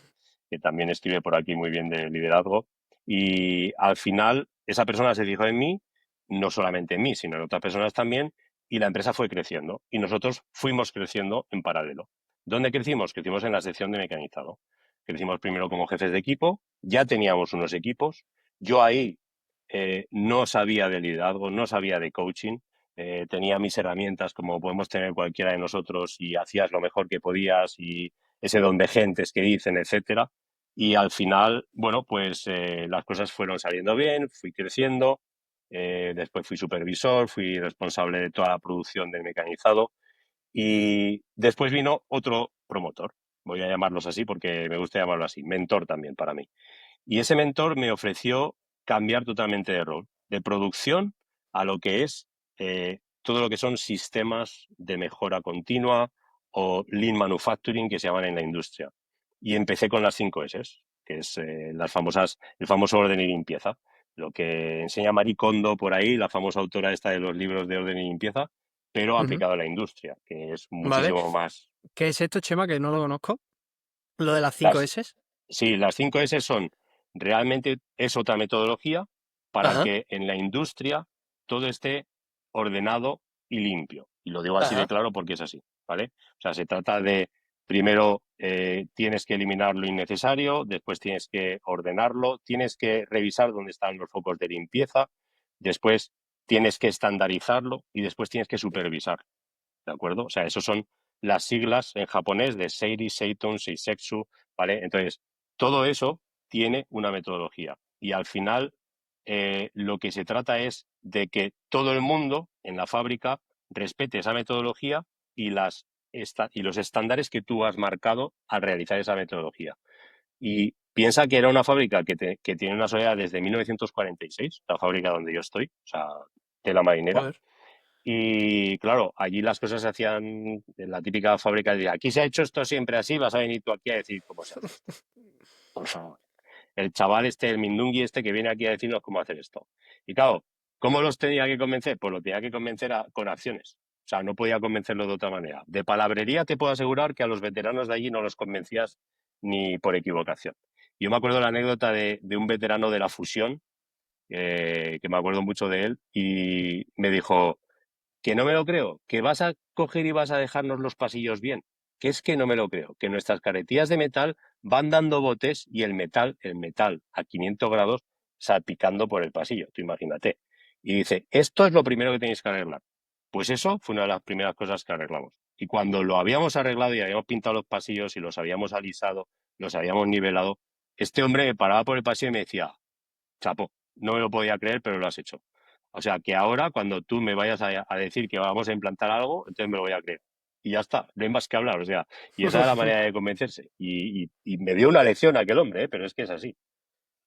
que también escribe por aquí muy bien de liderazgo. Y al final, esa persona se fijó en mí, no solamente en mí, sino en otras personas también, y la empresa fue creciendo. Y nosotros fuimos creciendo en paralelo. ¿Dónde crecimos? Crecimos en la sección de mecanizado. Crecimos primero como jefes de equipo, ya teníamos unos equipos. Yo ahí no sabía de liderazgo, no sabía de coaching, tenía mis herramientas como podemos tener cualquiera de nosotros y hacías lo mejor que podías y ese don de gentes que dicen, etcétera. Y al final, bueno, pues las cosas fueron saliendo bien, fui creciendo, después fui supervisor, fui responsable de toda la producción del mecanizado y después vino otro promotor, voy a llamarlos así porque me gusta llamarlo así, mentor también para mí. Y ese mentor me ofreció cambiar totalmente de rol, de producción a lo que es todo lo que son sistemas de mejora continua o lean manufacturing que se llaman en la industria. Y empecé con las 5 S, que es el famoso orden y limpieza. Lo que enseña Marie Kondo por ahí, la famosa autora esta de los libros de orden y limpieza, pero Ujú. aplicado a la industria, que es Vale. muchísimo más. ¿Qué es esto, Chema? Que no lo conozco. Lo de las cinco Las, S. Sí, las 5 S son realmente es otra metodología para Ajá, que en la industria todo esté ordenado y limpio. Y lo digo así de ajá. claro porque es así, ¿vale? O sea, se trata de, primero tienes que eliminar lo innecesario, después tienes que ordenarlo, tienes que revisar dónde están los focos de limpieza, después tienes que estandarizarlo y después tienes que supervisar. ¿De acuerdo? O sea, esos son las siglas en japonés de Seiri, Seiton, Seisetsu, ¿vale? Entonces, todo eso tiene una metodología y al final lo que se trata es de que todo el mundo en la fábrica respete esa metodología y, y los estándares que tú has marcado al realizar esa metodología. Y piensa que era una fábrica que tiene una soledad desde 1946, la fábrica donde yo estoy, o sea, de la marinera, Joder. y claro, allí las cosas se hacían en la típica fábrica de aquí se ha hecho esto siempre así, vas a venir tú aquí a decir cómo se hace esto. Por favor. El chaval este, el mindungui este que viene aquí a decirnos cómo hacer esto. Y claro, ¿cómo los tenía que convencer? Pues los tenía que convencer con acciones. O sea, no podía convencerlos de otra manera. De palabrería te puedo asegurar que a los veteranos de allí no los convencías ni por equivocación. Yo me acuerdo la anécdota de un veterano de la fusión, que me acuerdo mucho de él, y me dijo, que no me lo creo, que vas a coger y vas a dejarnos los pasillos bien, que es que no me lo creo, que nuestras carretillas de metal van dando botes y el metal a 500 grados salpicando por el pasillo, tú imagínate. Y dice, esto es lo primero que tenéis que arreglar. Pues eso fue una de las primeras cosas que arreglamos. Y cuando lo habíamos arreglado y habíamos pintado los pasillos y los habíamos alisado, los habíamos nivelado, este hombre me paraba por el pasillo y me decía, chapo, no me lo podía creer, pero lo has hecho. O sea, que ahora cuando tú me vayas a decir que vamos a implantar algo, entonces me lo voy a creer. Y ya está, no hay más que hablar. O sea, y esa es la manera de convencerse. Y me dio una lección aquel hombre, ¿eh? Pero es que es así.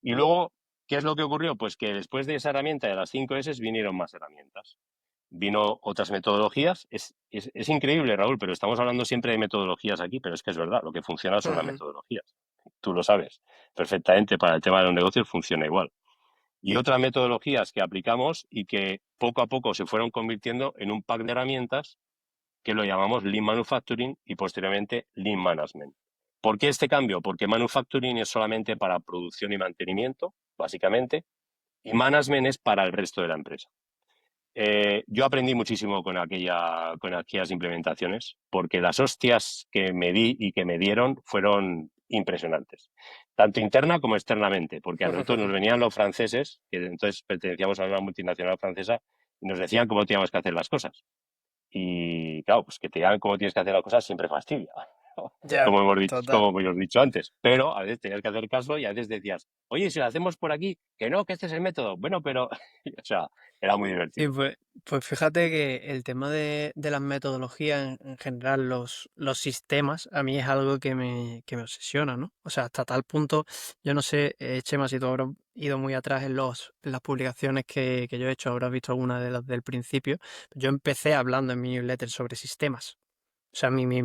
Y luego, ¿qué es lo que ocurrió? Pues que después de esa herramienta de las 5 S vinieron más herramientas. Vino otras metodologías. Es increíble, Raúl, pero estamos hablando siempre de metodologías aquí, pero es que es verdad, lo que funciona son las Ujú. metodologías. Tú lo sabes perfectamente, para el tema de los negocios funciona igual y otras metodologías que aplicamos y que poco a poco se fueron convirtiendo en un pack de herramientas que lo llamamos Lean Manufacturing y posteriormente Lean Management. ¿Por qué este cambio? Porque Manufacturing es solamente para producción y mantenimiento, básicamente, y Management es para el resto de la empresa. Yo aprendí muchísimo con aquellas implementaciones, porque las hostias que me di y que me dieron fueron impresionantes, tanto interna como externamente, porque a nosotros nos venían los franceses, que entonces pertenecíamos a una multinacional francesa, y nos decían cómo teníamos que hacer las cosas. Y claro, pues que te digan cómo tienes que hacer las cosas siempre fastidia. Ya, total. como hemos dicho antes. Pero a veces tenías que hacer caso y a veces decías, oye, si lo hacemos por aquí, que no, que este es el método. Bueno, pero, o sea, era muy Y divertido. pues fíjate que el tema de las metodologías en general, los sistemas, a mí es algo que me obsesiona, ¿no? O sea, hasta tal punto, yo no sé, Chema, si tú habrás ido muy atrás en las publicaciones que yo he hecho, habrás visto alguna de las del principio. Yo empecé hablando en mi newsletter sobre sistemas. O sea, mi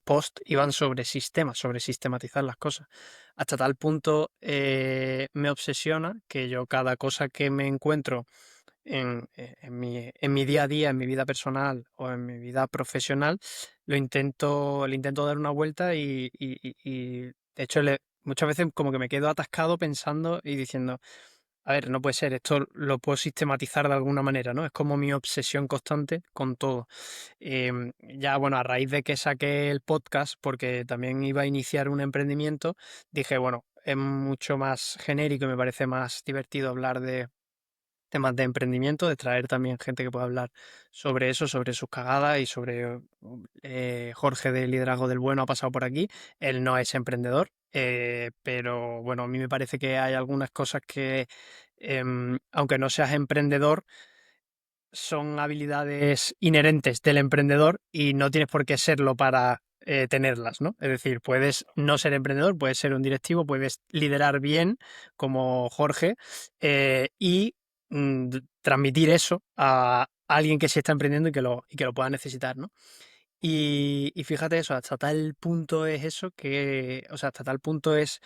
post iban sobre sistemas, sobre sistematizar las cosas. Hasta tal punto me obsesiona que yo cada cosa que me encuentro en mi día a día, en mi vida personal o en mi vida profesional, le intento dar una vuelta y, de hecho muchas veces como que me quedo atascado pensando y diciendo, a ver, no puede ser, esto lo puedo sistematizar de alguna manera, ¿no? Es como mi obsesión constante con todo. Ya, bueno, a raíz de que saqué el podcast, porque también iba a iniciar un emprendimiento, dije, bueno, es mucho más genérico y me parece más divertido hablar de temas de emprendimiento, de traer también gente que pueda hablar sobre eso, sobre sus cagadas y sobre Jorge de Liderazgo del Bueno ha pasado por aquí. Él no es emprendedor, pero bueno, a mí me parece que hay algunas cosas que, aunque no seas emprendedor, son habilidades inherentes del emprendedor y no tienes por qué serlo para tenerlas, ¿no? Es decir, puedes no ser emprendedor, puedes ser un directivo, puedes liderar bien como Jorge y transmitir eso a alguien que sí está emprendiendo y que lo pueda necesitar, ¿no? Y fíjate eso, hasta tal punto es eso que, o sea, hasta tal punto es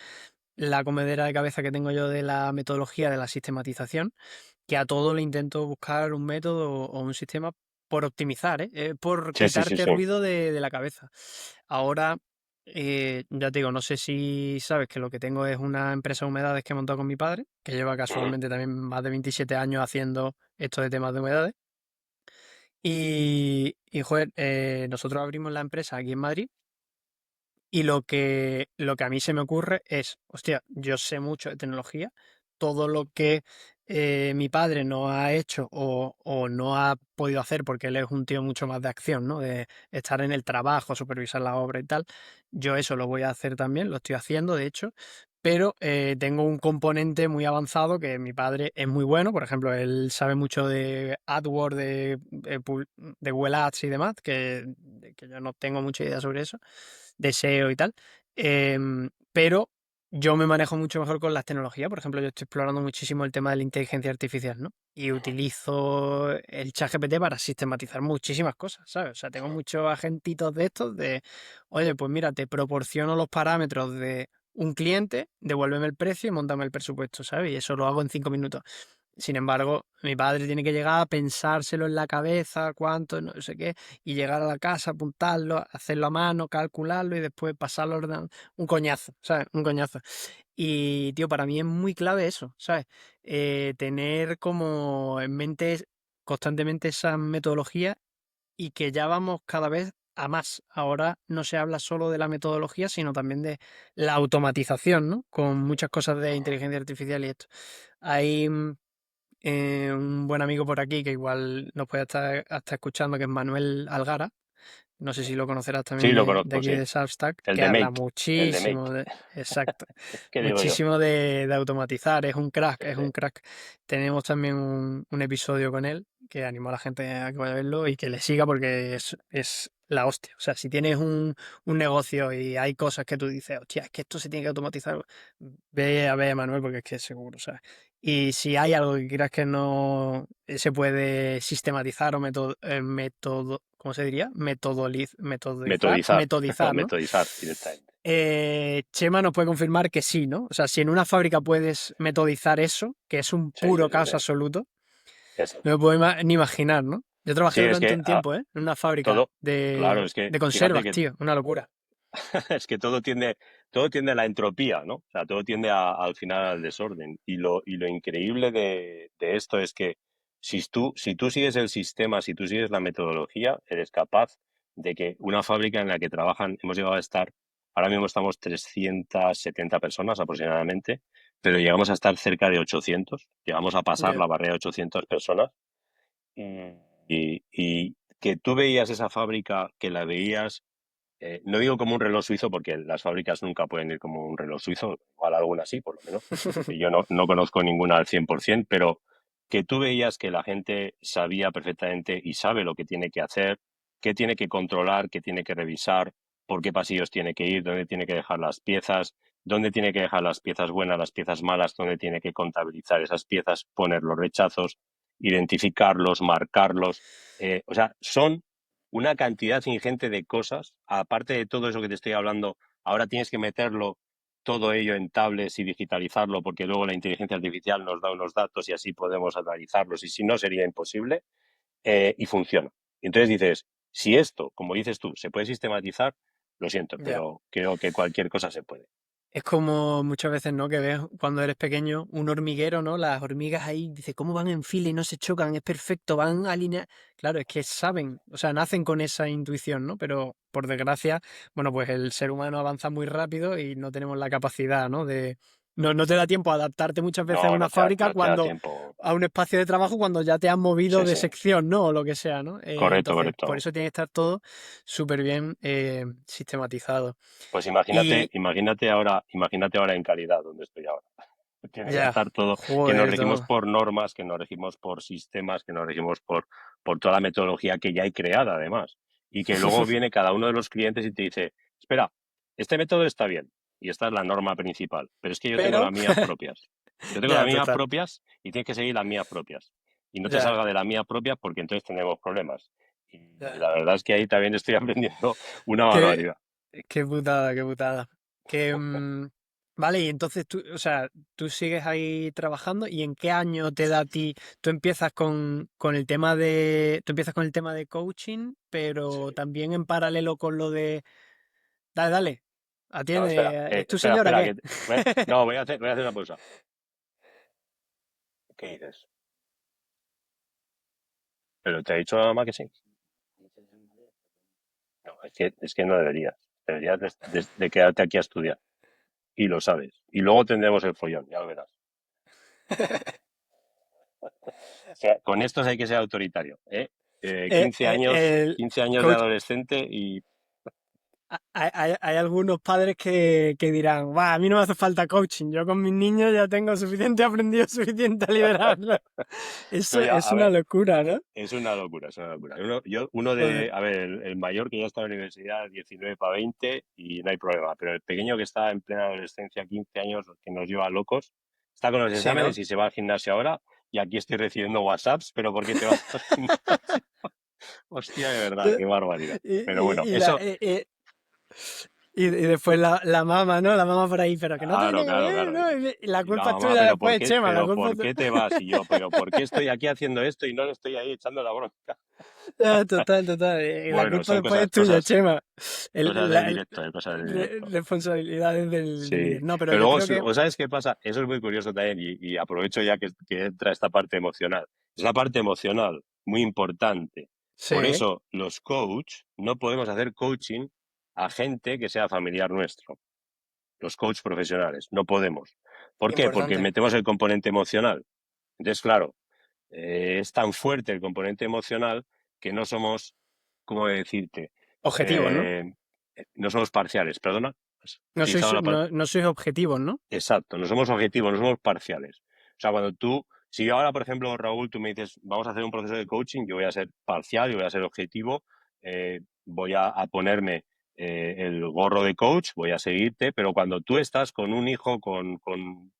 la comedera de cabeza que tengo yo de la metodología de la sistematización, que a todo le intento buscar un método o un sistema por optimizar, ¿eh? Por Sí, sí, sí, quitarte sí. ruido de la cabeza. Ahora, ya te digo, no sé si sabes que lo que tengo es una empresa de humedades que he montado con mi padre, que lleva Ujú. casualmente también más de 27 años haciendo esto de temas de humedades. Y joder, nosotros abrimos la empresa aquí en Madrid y lo que a mí se me ocurre es, hostia, yo sé mucho de tecnología, todo lo que mi padre no ha hecho o no ha podido hacer, porque él es un tío mucho más de acción, ¿no? De estar en el trabajo, supervisar la obra y tal, yo eso lo voy a hacer también, lo estoy haciendo, de hecho, pero tengo un componente muy avanzado que mi padre es muy bueno, por ejemplo, él sabe mucho de AdWords, de Google Ads y demás, que yo no tengo mucha idea sobre eso de SEO y tal. Pero yo me manejo mucho mejor con las tecnologías. Por ejemplo, yo estoy explorando muchísimo el tema de la inteligencia artificial, ¿no? Y utilizo el ChatGPT para sistematizar muchísimas cosas, ¿sabes? O sea, tengo muchos agentitos de estos de, oye, pues mira, te proporciono los parámetros de un cliente, devuélveme el precio y montame el presupuesto, ¿sabes? Y eso lo hago en 5 minutos. Sin embargo, mi padre tiene que llegar a pensárselo en la cabeza, cuánto, no sé qué, y llegar a la casa, apuntarlo, hacerlo a mano, calcularlo y después pasarlo al ordenador. Un coñazo, ¿sabes? Un coñazo. Y, tío, para mí es muy clave eso, ¿sabes? Tener como en mente constantemente esa metodología y que ya vamos cada vez a más. Ahora no se habla solo de la metodología, sino también de la automatización, ¿no? Con muchas cosas de inteligencia artificial y esto. Hay un buen amigo por aquí que igual nos puede estar hasta escuchando, que es Manuel Algara. No sé si lo conocerás también Sí, lo de conozco, aquí sí. de Substack, El que de habla Make, el de muchísimo Make. exacto, ¿Qué digo yo? muchísimo de automatizar. Es un crack, Sí, es sí. un crack. Tenemos también un episodio con él que animo a la gente a que vaya a verlo y que le siga porque es la hostia. O sea, si tienes un negocio y hay cosas que tú dices, hostia, es que esto se tiene que automatizar, ve a ver a Manuel porque es que es seguro, ¿sabes? Y si hay algo que creas que no se puede sistematizar o ¿cómo se diría? Metodizar, Metodizar, ¿no? metodizar directamente. Chema nos puede confirmar que sí, ¿no? O sea, si en una fábrica puedes metodizar eso, que es un Sí, sí, puro sí, caos sí. absoluto, no me Exacto. puedo ni imaginar, ¿no? Yo trabajé Sí, es durante que un tiempo, ¿eh? En una fábrica todo, claro, es que de fíjate conservas, que tío, una locura. es que todo tiende a la entropía, ¿no? O sea, todo tiende al final al desorden. Y lo increíble de esto es que si tú sigues el sistema, si tú sigues la metodología, eres capaz de que una fábrica en la que trabajan, hemos llegado a estar, ahora mismo estamos 370 personas aproximadamente, pero llegamos a estar cerca de 800, llegamos a pasar Ya, la barrera de 800 personas y que tú veías esa fábrica, que la veías, no digo como un reloj suizo, porque las fábricas nunca pueden ir como un reloj suizo, igual alguna sí, por lo menos. Yo no conozco ninguna al 100%, pero que tú veías que la gente sabía perfectamente y sabe lo que tiene que hacer, qué tiene que controlar, qué tiene que revisar, por qué pasillos tiene que ir, dónde tiene que dejar las piezas, dónde tiene que dejar las piezas buenas, las piezas malas, dónde tiene que contabilizar esas piezas, poner los rechazos, identificarlos, marcarlos. O sea, son una cantidad ingente de cosas, aparte de todo eso que te estoy hablando, ahora tienes que meterlo todo ello en tablets y digitalizarlo, porque luego la inteligencia artificial nos da unos datos y así podemos analizarlos, y si no sería imposible, y funciona. Y entonces dices, si esto, como dices tú, se puede sistematizar, lo siento, Ya. pero creo que cualquier cosa se puede. Es como muchas veces, ¿no? Que ves cuando eres pequeño un hormiguero, ¿no? Las hormigas ahí, dice, ¿cómo van en fila y no se chocan? Es perfecto, van alineadas. Claro, es que saben, o sea, nacen con esa intuición, ¿no? Pero por desgracia, bueno, pues el ser humano avanza muy rápido y no tenemos la capacidad, ¿no? No te da tiempo a adaptarte muchas veces a No, una fábrica no te da cuando, tiempo. a un espacio de trabajo cuando ya te has movido Sí, de sí, sección, ¿no? O lo que sea, ¿no? correcto, Entonces, por correcto. eso tiene que estar todo súper bien sistematizado. Pues Y imagínate ahora en calidad donde estoy ahora. Tiene que ya, estar todo, que nos joder, regimos todo. por normas, que nos regimos por sistemas, que nos regimos por toda la metodología que ya hay creada, además. Y que luego viene cada uno de los clientes y te dice, espera, este método está bien, y esta es la norma principal, pero es que yo tengo Pero, las mías propias. Yo tengo las ya, mías total. propias y tienes que seguir las mías propias. Y no te Ya, salga de las mías propias porque entonces tenemos problemas. Y ya. la verdad es que ahí también estoy aprendiendo una Qué, barbaridad. qué putada, qué putada. Que, vale, y entonces tú, o sea, tú sigues ahí trabajando y ¿en qué año te da a ti? Tú empiezas con el tema tú empiezas con el tema de coaching, pero Sí. también en paralelo con lo de, dale, dale, No, espera, atiende, ¿es tu espera, señora espera, qué? no, voy a hacer una pausa. ¿Qué dices? Pero te ha dicho la mamá que sí. No, es que no deberías. Deberías de quedarte aquí a estudiar. Y lo sabes. Y luego tendremos el follón, ya lo verás. O sea, con estos hay que ser autoritario, ¿eh? Eh, eh, el 15 años de coach, adolescente y... hay algunos padres que dirán, "Buah, a mí no me hace falta coaching, yo con mis niños ya tengo suficiente aprendido, suficiente a liderarlo". Eso No, ya, es a una ver, locura, ¿no? es una locura, es una locura. Uno Joder. de, a ver, el mayor que ya está en la universidad, 19 para 20 y no hay problema, pero el pequeño que está en plena adolescencia, 15 años, que nos lleva locos, está con los Sí, ¿no? exámenes y se va al gimnasio ahora y aquí estoy recibiendo WhatsApps, pero ¿por qué te vas al gimnasio? Hostia, de verdad, qué barbaridad. Y, Pero bueno, y, y la, eso, y después la mamá, ¿no? La mamá por ahí, pero que no tiene claro, que claro, ver, claro. ¿no? Y la Y la culpa es mamá, tuya después, Chema, la culpa es pero ¿por qué te vas? Y yo, pero ¿por qué estoy aquí haciendo esto y no le estoy ahí echando la bronca? Total, total. Y la Bueno, culpa son después es tuya, Chema. cosas del directo, cosas del directo. Responsabilidades del Sí, líder. No, pero pero yo luego, creo que ¿o sabes qué pasa? Eso es muy curioso también y aprovecho ya que entra esta parte emocional. Es la parte emocional muy importante. Por sí, eso los coach no podemos hacer coaching a gente que sea familiar nuestro. Los coach profesionales, no podemos. ¿Por qué? Porque importante. metemos el componente emocional. Entonces, claro, es tan fuerte el componente emocional que no somos, ¿cómo decirte? Objetivos, ¿no? Eh, no somos parciales, perdona. ¿Has No sois, utilizado la no, palabra? no sois objetivos, ¿no? Exacto, no somos objetivos, no somos parciales. O sea, cuando tú, si yo ahora, por ejemplo, Raúl, tú me dices, vamos a hacer un proceso de coaching, yo voy a ser parcial, yo voy a ser objetivo, voy a ponerme el gorro de coach, voy a seguirte, pero cuando tú estás con un hijo, con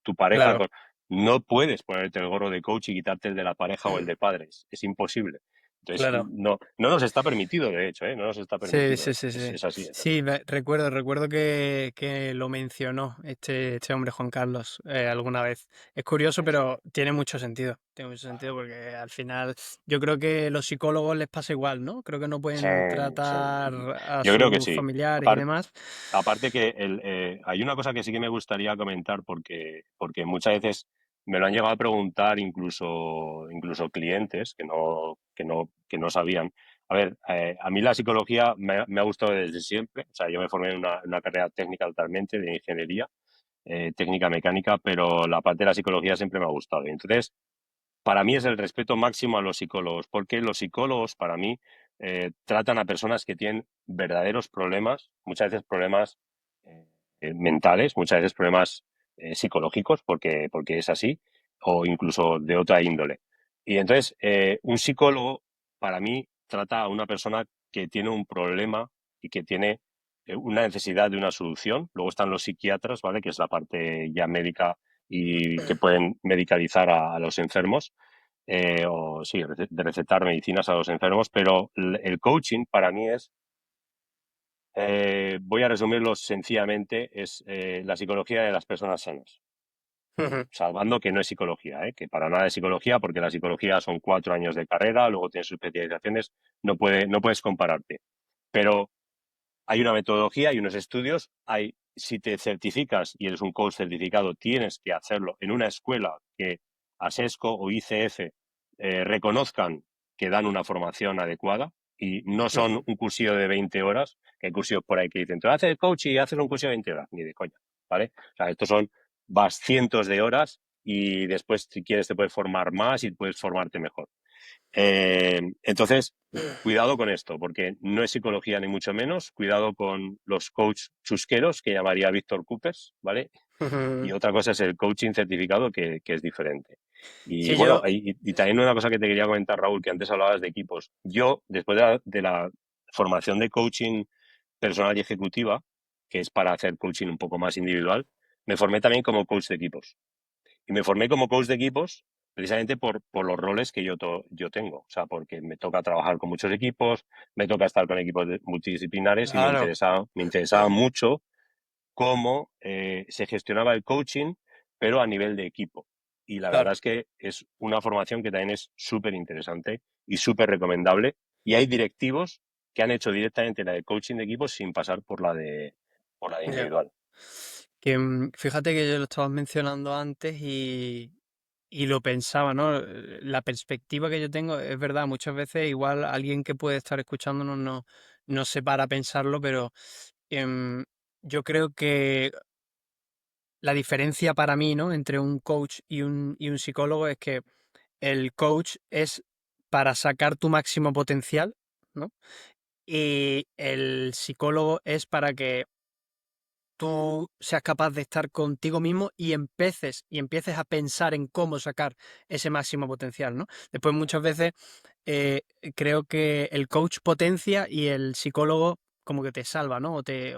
tu pareja, Claro. no puedes ponerte el gorro de coach y quitarte el de la pareja o el de padres, es imposible. Entonces, Claro. no nos está permitido, de hecho, ¿eh? No nos está Sí, permitido. sí, sí, sí. Es así, es así. Sí, recuerdo que lo mencionó este hombre, Juan Carlos, alguna vez. Es curioso, Sí, sí. pero tiene mucho sentido. Tiene mucho sentido porque al final yo creo que los psicólogos les pasa igual, ¿no? Creo que no Sí, pueden sí. tratar a Yo creo que sus sí. familiares y Aparte, demás. aparte que hay una cosa que sí que me gustaría comentar porque muchas veces me lo han llegado a preguntar incluso clientes que no sabían. A ver, a mí la psicología me ha gustado desde siempre. O sea, yo me formé en una carrera técnica totalmente de ingeniería, técnica mecánica, pero la parte de la psicología siempre me ha gustado. Y entonces, para mí es el respeto máximo a los psicólogos, porque los psicólogos, para mí, tratan a personas que tienen verdaderos problemas, muchas veces problemas mentales, muchas veces problemas psicológicos, porque es así, o incluso de otra índole. Y entonces, un psicólogo, para mí, trata a una persona que tiene un problema y que tiene una necesidad de una solución. Luego están los psiquiatras, ¿vale? Que es la parte ya médica y que pueden medicalizar a los enfermos, o sí, de recetar medicinas a los enfermos, pero el coaching para mí es, voy a resumirlo sencillamente, es la psicología de las personas sanas. Ujú, Salvando que no es psicología, que para nada es psicología, porque la psicología son 4 años de carrera, luego tienes sus especializaciones, no puedes compararte. Pero hay una metodología, hay unos estudios, si te certificas y eres un coach certificado, tienes que hacerlo en una escuela que ASESCO o ICF reconozcan que dan una formación adecuada y no son ujú. un cursillo de 20 horas, que hay cursillos por ahí que dicen, tú haces coach y haces un cursillo de 20 horas, ni de coña, ¿vale? O sea, estos son, vas cientos de horas y después, si quieres, te puedes formar más y puedes formarte mejor. Entonces, cuidado con esto, porque no es psicología ni mucho menos. Cuidado con los coach chusqueros, que llamaría Víctor Coopers, ¿vale? Y Ujú. otra cosa es el coaching certificado, que es diferente. Y Sí, bueno, yo, y también una cosa que te quería comentar, Raúl, que antes hablabas de equipos. Yo, después de la formación de coaching personal y ejecutiva, que es para hacer coaching un poco más individual, me formé también como coach de equipos. Y me formé como coach de equipos precisamente por los roles que yo tengo. O sea, porque me toca trabajar con muchos equipos, me toca estar con equipos multidisciplinares y claro, me interesaba mucho cómo se gestionaba el coaching, pero a nivel de equipo. Y la verdad claro. es que es una formación que también es súper interesante y súper recomendable. Y hay directivos que han hecho directamente la de coaching de equipos sin pasar por la de Ya. individual. Que fíjate que yo lo estabas mencionando antes y lo pensaba, ¿no? La perspectiva que yo tengo es verdad, muchas veces igual alguien que puede estar escuchándonos no se para a pensarlo, pero em, yo creo que la diferencia para mí, ¿no? Entre un coach y un psicólogo es que el coach es para sacar tu máximo potencial, ¿no? Y el psicólogo es para que tú seas capaz de estar contigo mismo y empieces a pensar en cómo sacar ese máximo potencial, ¿no? Después muchas veces eh, creo que el coach potencia y el psicólogo como que te salva, ¿no? O te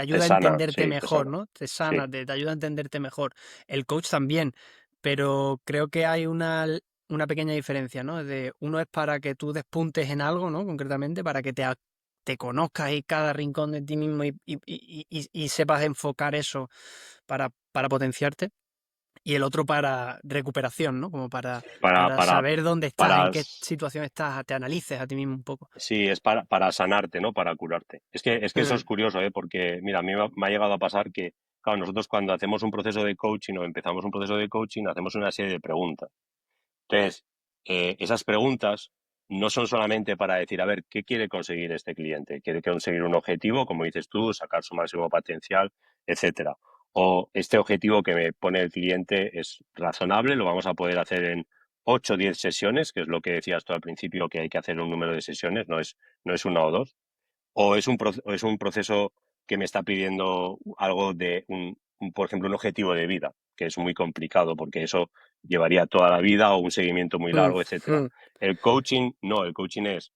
Te ayuda a sana, entenderte sí, te mejor, sana. ¿no? Te Sí. sana, te ayuda a entenderte mejor. El coach también, pero creo que hay una pequeña diferencia, ¿no? De uno es para que tú despuntes en algo, ¿no? Concretamente, para que te conozcas y cada rincón de ti mismo y sepas enfocar eso para potenciarte. Y el otro para recuperación, ¿no? Como para, Para, para para, saber dónde estás, en para, qué situación estás, te analices a ti mismo un poco. sí, es para sanarte, ¿no? Para curarte. Es que eso es Mm, curioso, ¿eh? Porque, mira, a mí me ha llegado a pasar que, claro, nosotros cuando hacemos un proceso de coaching o empezamos un proceso de coaching, hacemos una serie de preguntas. Entonces, esas preguntas no son solamente para decir, a ver, ¿qué quiere conseguir este cliente? ¿Quiere conseguir un objetivo, como dices tú, sacar su máximo potencial, etcétera? O este objetivo que me pone el cliente es razonable, lo vamos a poder hacer en 8 o 10 sesiones, que es lo que decías tú al principio, que hay que hacer un número de sesiones, no es una o dos. O es un proceso que me está pidiendo algo de por ejemplo, un objetivo de vida, que es muy complicado porque eso llevaría toda la vida o un seguimiento muy mm, largo, etcétera. mm, El coaching, no, el coaching es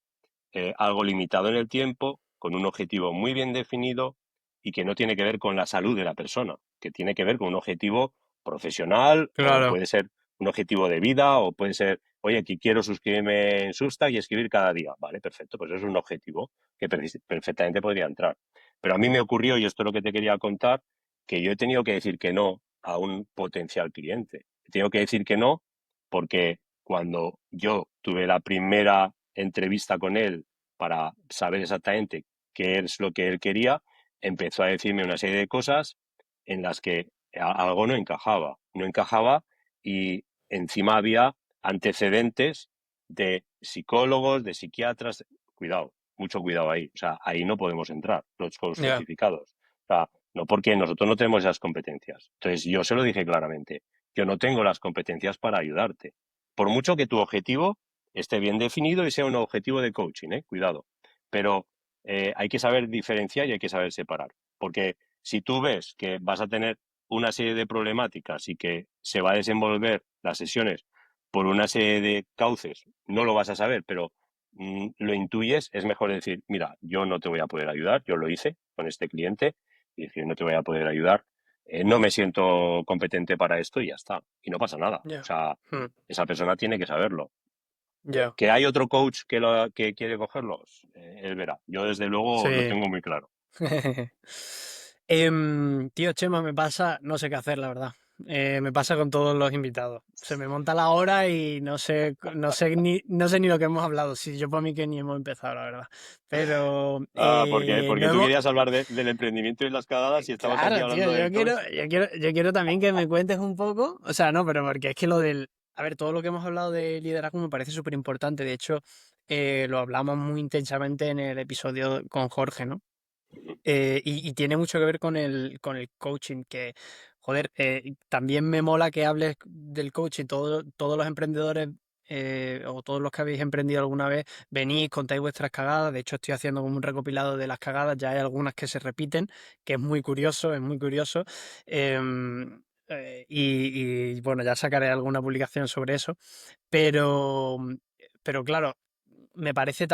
algo limitado en el tiempo, con un objetivo muy bien definido y que no tiene que ver con la salud de la persona, que tiene que ver con un objetivo profesional o claro, puede ser un objetivo de vida o puede ser, oye, que quiero suscribirme en Substack y escribir cada día. Vale, perfecto, pues eso es un objetivo que perfectamente podría entrar. Pero a mí me ocurrió, y esto es lo que te quería contar, que yo he tenido que decir que no a un potencial cliente. He tenido que decir que no porque cuando yo tuve la primera entrevista con él para saber exactamente qué es lo que él quería, empezó a decirme una serie de cosas en las que algo no encajaba y encima había antecedentes de psicólogos, de psiquiatras. Cuidado, mucho cuidado ahí. O sea, ahí no podemos entrar, los coach ya, certificados. O sea, no porque nosotros no tenemos esas competencias. Entonces, yo se lo dije claramente, yo no tengo las competencias para ayudarte. Por mucho que tu objetivo esté bien definido y sea un objetivo de coaching, ¿eh? Cuidado. Pero hay que saber diferenciar y hay que saber separar. Porque si tú ves que vas a tener una serie de problemáticas y que se va a desenvolver las sesiones por una serie de cauces, no lo vas a saber, pero lo intuyes, es mejor decir, mira, yo no te voy a poder ayudar, yo lo hice con este cliente y dije, no te voy a poder ayudar, no me siento competente para esto y ya está. Y no pasa nada. O Ya. sea, Mm, esa persona tiene que saberlo. ya. ¿Que hay otro coach que quiere cogerlos? Él verá. Yo, desde luego, lo Sí. tengo muy claro. Tío, Chema, me pasa, no sé qué hacer, la verdad. Me pasa con todos los invitados. Se me monta la hora y no sé ni lo que hemos hablado. Sí, yo para mí que ni hemos empezado, la verdad. Pero Ah, porque no tú hemos. querías hablar del emprendimiento y las cagadas y estabas aquí Claro, tío, hablando del coach. yo quiero también que me cuentes un poco. O sea, no, pero porque es que lo del. A ver, todo lo que hemos hablado de liderazgo me parece súper importante. De hecho, lo hablamos muy intensamente en el episodio con Jorge, ¿no? Y tiene mucho que ver con el coaching, que, joder, también me mola que hables del coaching. Todos los emprendedores o todos los que habéis emprendido alguna vez, venís, contáis vuestras cagadas. De hecho, estoy haciendo como un recopilado de las cagadas. Ya hay algunas que se repiten, que es muy curioso, es muy curioso. Bueno, ya sacaré alguna publicación sobre eso. Pero, pero claro, me parecía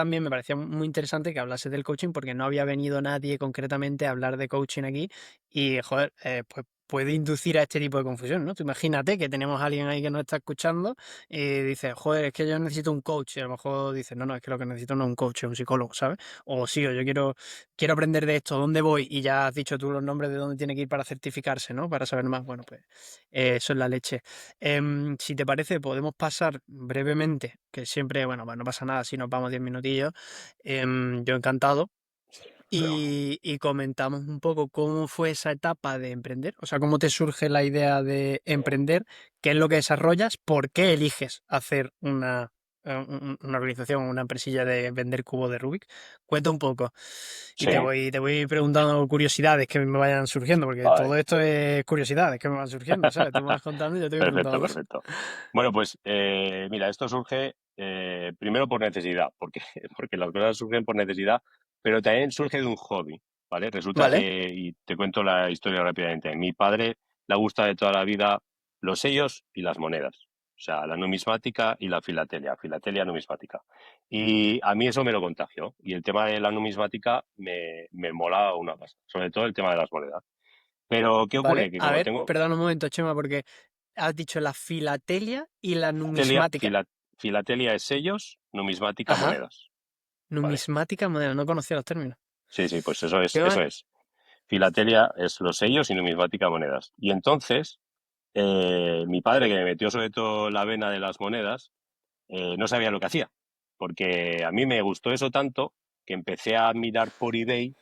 muy interesante que hablase del coaching porque no había venido nadie concretamente a hablar de coaching aquí y, joder, pues puede inducir a este tipo de confusión, ¿no? Tú imagínate que tenemos a alguien ahí que nos está escuchando y dice, joder, es que yo necesito un coach y a lo mejor dice, no, no, es que lo que necesito no es un coach, es un psicólogo, ¿sabes? O sí, o yo quiero aprender de esto, ¿dónde voy? Y ya has dicho tú los nombres de dónde tiene que ir para certificarse, ¿no? Para saber más. Bueno, pues eso es la leche. Si te parece, podemos pasar brevemente, que siempre, bueno, pues no pasa nada si nos vamos 10 minutillos. Yo encantado. Y comentamos un poco cómo fue esa etapa de emprender, o sea, cómo te surge la idea de emprender, qué es lo que desarrollas, por qué eliges hacer una organización, una empresilla de vender cubos de Rubik. Cuenta un poco y Sí, te voy preguntando curiosidades que me vayan surgiendo, porque vale. todo esto es curiosidades que me van surgiendo, ¿sabes? Tú me vas contando y yo te voy Perfecto, preguntando cosas. perfecto. Bueno, pues mira, esto surge primero por necesidad, porque, porque las cosas surgen por necesidad, pero también surge de un hobby, ¿vale? Resulta Vale, que, y te cuento la historia rápidamente, a mi padre le gusta de toda la vida los sellos y las monedas, o sea, la numismática y la filatelia numismática. Y a mí eso me lo contagió, y el tema de la numismática me mola una pasta, sobre todo el tema de las monedas. Pero, ¿qué vale. ocurre? Que A como ver, tengo perdona un momento, Chema, porque has dicho la filatelia y la filatelia, numismática. filatelia es sellos, numismática Ajá, monedas. Vale. numismática moderna, no conocía los términos. Sí, sí, pues eso es, ¿Qué eso más? es. Filatelia es los sellos y numismática monedas. Y entonces, mi padre, que me metió sobre todo la vena de las monedas, no sabía lo que hacía. Porque a mí me gustó eso tanto que empecé a mirar por eBay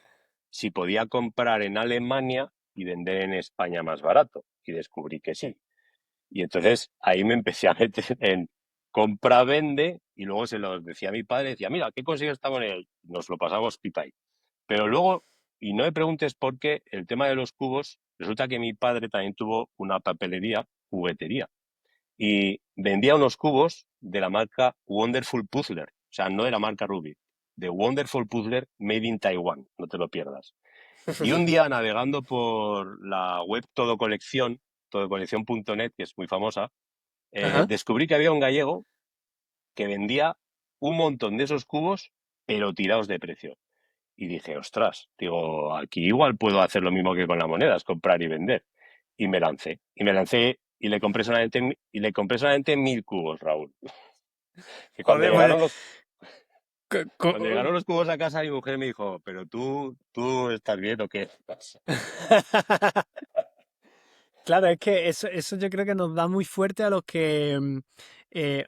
si podía comprar en Alemania y vender en España más barato. Y descubrí que sí. Y entonces ahí me empecé a meter en compra-vende y luego se lo decía a mi padre, decía, mira, ¿qué consigues esta moneda? Y nos lo pasamos pipa ahí. Pero luego, y no me preguntes por qué, el tema de los cubos, resulta que mi padre también tuvo una papelería, juguetería, y vendía unos cubos de la marca Wonderful Puzzler, o sea, no de la marca Rubik, de Wonderful Puzzler Made in Taiwan, no te lo pierdas. Y un día navegando por la web Todo Colección, todocolección.net, que es muy famosa, Ajá. descubrí que había un gallego que vendía un montón de esos cubos, pero tirados de precio. Y dije, ostras, digo, aquí igual puedo hacer lo mismo que con las monedas, comprar y vender. Y me lancé. Y me lancé y le compré solamente 1.000 cubos, Raúl. Que Joder, pues. co- cuando co- llegaron los cubos a casa, mi mujer me dijo, pero tú estás bien o qué. Claro, es que eso yo creo que nos da muy fuerte a los que.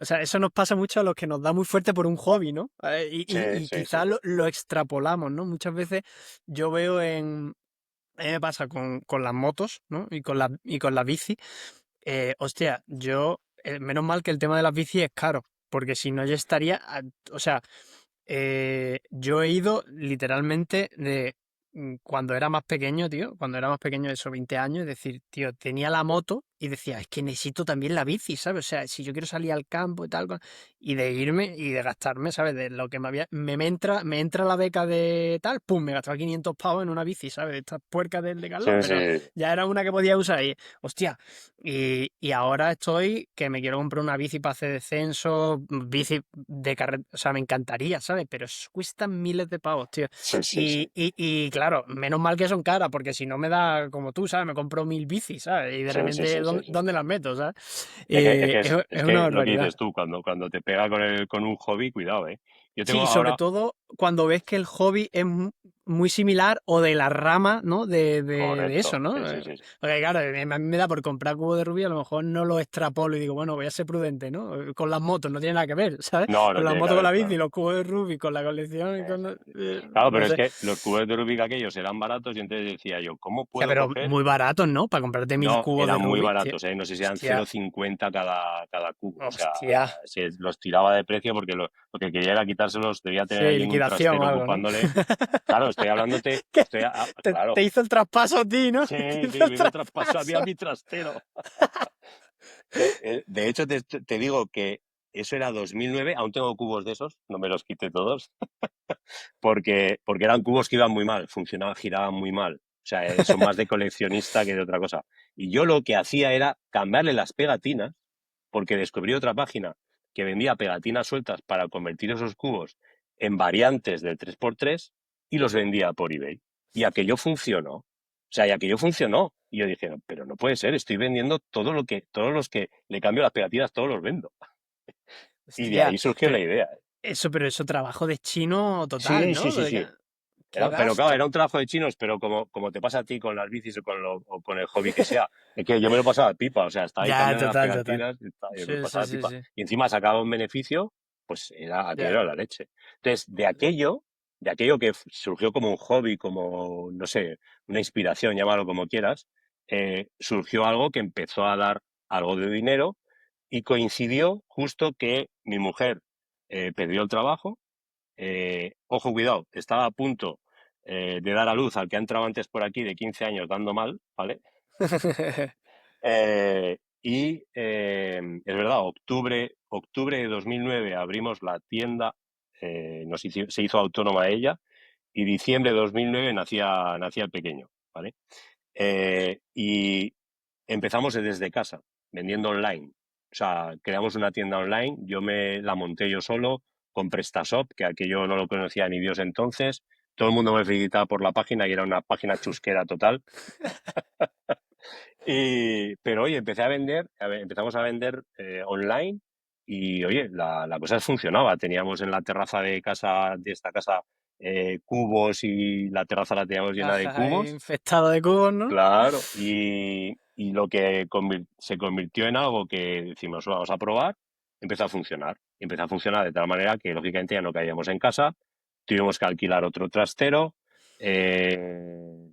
O sea, eso nos pasa mucho a los que nos da muy fuerte por un hobby, ¿no? Sí, Y sí, sí. quizás lo extrapolamos, ¿no? Muchas veces yo veo en. A mí me pasa con las motos, ¿no? Y con la bici. Hostia, menos mal que el tema de las bicis es caro, porque si no, yo estaría. O sea, yo he ido literalmente cuando era más pequeño, tío, cuando era más pequeño, eso, 20 años, es decir, tío, tenía la moto y decía, es que necesito también la bici, ¿sabes? O sea, si yo quiero salir al campo y tal, y de irme y de gastarme, ¿sabes? De lo que me entra la beca de tal, pum, me gastaba 500 pavos en una bici, ¿sabes? Estas puercas del Decathlon, Sí, pero sí, ya era una que podía usar y, hostia, y ahora estoy que me quiero comprar una bici para hacer descenso, bici de carrera, o sea, me encantaría, ¿sabes? Pero eso cuesta miles de pavos, tío. sí, sí, sí, Y claro, menos mal que son caras, porque si no me da como tú, ¿sabes? Me compro 1000 bicis, ¿sabes? Y de sí, sí, repente, sí, sí, sí. ¿dónde las meto, ¿sabes? Es que, es que, Es, es es una que lo que barbaridad. dices tú, cuando te pega con un hobby, cuidado, ¿eh? Yo tengo Sí, sobre ahora, todo cuando ves que el hobby es muy similar o de la rama, ¿no? De eso, correcto, ¿no? sí, sí, sí, sí. Porque claro, a mí me da por comprar cubo de rubí, a lo mejor no lo extrapolo y digo, bueno, voy a ser prudente, ¿no? Con las motos no tiene nada que ver, ¿sabes? No, no Con las tiene que motos, con ver, la bici, claro. los cubos de rubí, con la colección y con... Claro, pero no es sé. que los cubos de Rubik aquellos eran baratos y entonces decía yo, ¿cómo Ya, puedo pero coger? muy baratos, ¿no? Para comprarte 1000 cubos de Eran muy Rubik, tío. baratos, ¿eh? No sé si eran Hostia, 0,50 cada cubo. O sea, hostia. se los tiraba de precio porque lo que quería era quitárselos, debía tener Sí, allí en un liquidación o trastero algo, ¿no? ocupándole. Claro, estoy hablándote, Que te claro, hizo el traspaso a ti, ¿no? sí, Te hizo sí, el me hizo traspaso a mí a traspaso. mi trastero. De hecho, te digo que eso era 2009, aún tengo cubos de esos, no me los quité todos, porque eran cubos que iban muy mal, funcionaban, giraban muy mal. O sea, son más de coleccionista que de otra cosa. Y yo lo que hacía era cambiarle las pegatinas, porque descubrí otra página que vendía pegatinas sueltas para convertir esos cubos en variantes del 3x3 y los vendía por eBay. Y aquello funcionó. O sea, y aquello funcionó. Y yo dije, "No, pero no puede ser, estoy vendiendo todos los que le cambio las pegatinas, todos los vendo". Y de Hostia, ahí surgió pero la idea. pero eso trabajo de chino total, Sí, sí, ¿no? sí, sí. Qué Pero claro, gasto. era un trabajo de chinos, pero como te pasa a ti con las bicis o con el hobby que sea, es que yo me lo pasaba pipa, o sea, estaba ahí Ya, cambiando las total, total. pegatinas y me lo Sí, sí, pasaba sí, pipa. sí. Y encima sacaba un beneficio, pues aquello Ya, era la leche. Entonces, de aquello que surgió como un hobby, como, no sé, una inspiración, llámalo como quieras, surgió algo que empezó a dar algo de dinero y coincidió justo que mi mujer perdió el trabajo. Ojo, cuidado, estaba a punto de dar a luz al que ha entrado antes por aquí de 15 años dando mal, ¿vale? Es verdad, octubre de 2009 abrimos la tienda, se hizo autónoma ella y diciembre de 2009 nacía el pequeño, ¿vale? Y empezamos desde casa, vendiendo online. O sea, creamos una tienda online, yo me la monté yo solo, con PrestaShop, que aquello no lo conocía ni Dios entonces. Todo el mundo me felicitaba por la página y era una página chusquera total. Pero oye, empezamos a vender online y oye, la cosa funcionaba. Teníamos en la terraza de esta casa, cubos y la terraza la teníamos llena de Ajá, ahí cubos. infestado de cubos, ¿no? Claro, y lo que se convirtió en algo que decimos, vamos a probar, empezó a funcionar. Y empezó a funcionar de tal manera que, lógicamente, ya no caíamos en casa, tuvimos que alquilar otro trastero, eh,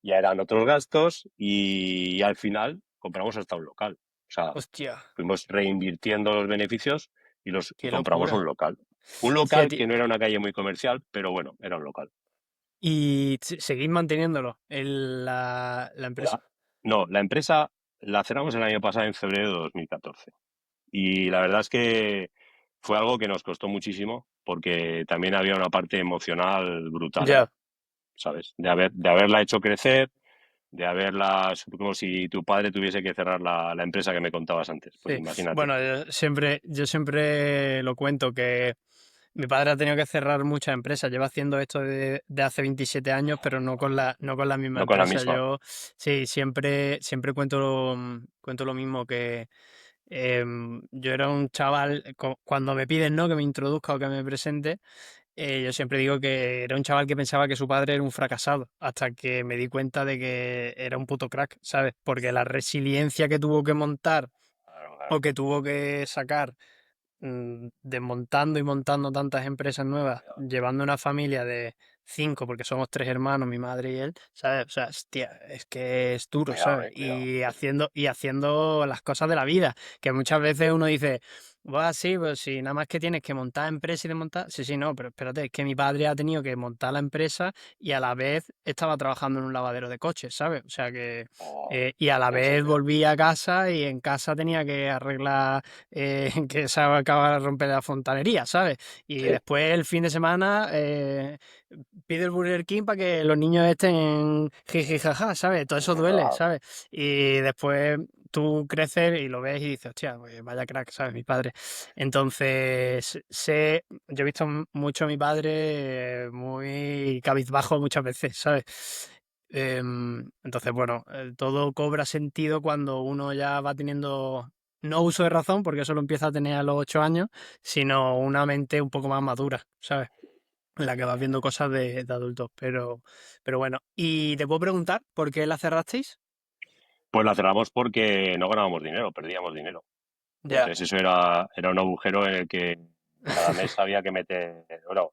ya eran otros gastos y, al final compramos hasta un local. O sea, Hostia, fuimos reinvirtiendo los beneficios y qué compramos un locura. local. Un Sí, local que no era una calle muy comercial, pero bueno, era un local. y seguís manteniéndolo, la La- empresa. no, la empresa la cerramos el año pasado en febrero de 2014. Y la verdad es que fue algo que nos costó muchísimo porque también había una parte emocional brutal ahí, Ya. ¿sabes? De haberla hecho crecer, de haberla, como si tu padre tuviese que cerrar la empresa que me contabas antes. Pues Sí, imagínate. bueno, yo siempre lo cuento que mi padre ha tenido que cerrar muchas empresas, lleva haciendo esto de hace 27 años, pero no con la misma No con la empresa. misma. Yo sí, siempre cuento lo mismo que yo era un chaval, cuando me piden, ¿no? Que me introduzca o que me presente, yo siempre digo que era un chaval que pensaba que su padre era un fracasado, hasta que me di cuenta de que era un puto crack, ¿sabes? Porque la resiliencia que tuvo que montar Claro, claro. o que tuvo que sacar, desmontando y montando tantas empresas nuevas, llevando una familia de 5, porque somos 3 hermanos, mi madre y él, ¿sabes? O sea, hostia, es que es duro, Cuidado, ¿sabes? cuidado. Y haciendo las cosas de la vida, que muchas veces uno dice, Sí, pues sí, nada más que tienes que montar empresa y desmontar. Sí, sí, no, pero espérate, es que mi padre ha tenido que montar la empresa y a la vez estaba trabajando en un lavadero de coches, ¿sabes? O sea que. Oh, Y a la ¿en vez serio? volví a casa y en casa tenía que arreglar que se acaba de romper la fontanería, ¿sabes? Y Sí. después el fin de semana pide el Burger King para que los niños estén jiji jaja, ¿sabes? Todo eso duele, Claro. ¿sabes? Y después tú creces y lo ves y dices, hostia, pues vaya crack, ¿sabes? Mi padre. Entonces, yo he visto mucho a mi padre muy cabizbajo muchas veces, ¿sabes? Entonces, bueno, todo cobra sentido cuando uno ya va teniendo, no uso de razón, porque eso lo empieza a tener a los 8 años, sino una mente un poco más madura, ¿sabes? En la que vas viendo cosas de adultos, pero bueno. Y te puedo preguntar, ¿por qué la cerrasteis? Pues la cerramos porque no ganábamos dinero, perdíamos dinero. Ya. Entonces eso era un agujero en el que cada mes había que meter, bueno,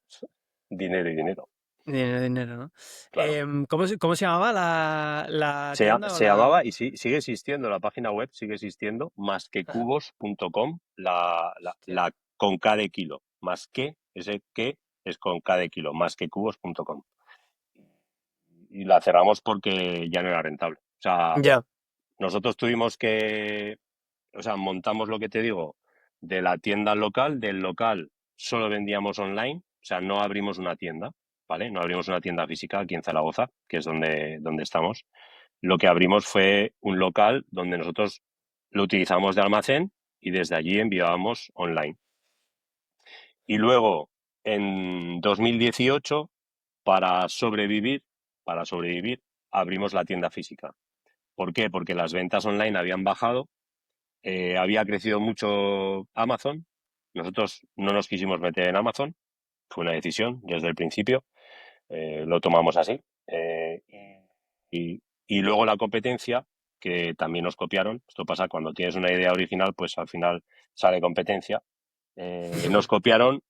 dinero y dinero, Dinero, dinero, ¿no? claro. ¿Cómo se llamaba la tienda o Se la...? llamaba y sigue existiendo, la página web sigue existiendo, Ajá. masquecubos.com, Hostia. la con K de kilo, más que, ese que es con K de kilo, masquecubos.com. Y la cerramos porque ya no era rentable. O sea, Ya, nosotros tuvimos que, o sea, montamos lo que te digo, de la tienda al local, del local solo vendíamos online, o sea, no abrimos una tienda, ¿vale? No abrimos una tienda física aquí en Zaragoza, que es donde estamos. Lo que abrimos fue un local donde nosotros lo utilizamos de almacén y desde allí enviábamos online. Y luego, en 2018, para sobrevivir, para sobrevivir, abrimos la tienda física. ¿Por qué? Porque las ventas online habían bajado, había crecido mucho Amazon. Nosotros no nos quisimos meter en Amazon, fue una decisión desde el principio, lo tomamos así. Y luego la competencia, que también nos copiaron. Esto pasa cuando tienes una idea original, pues al final sale competencia. Nos copiaron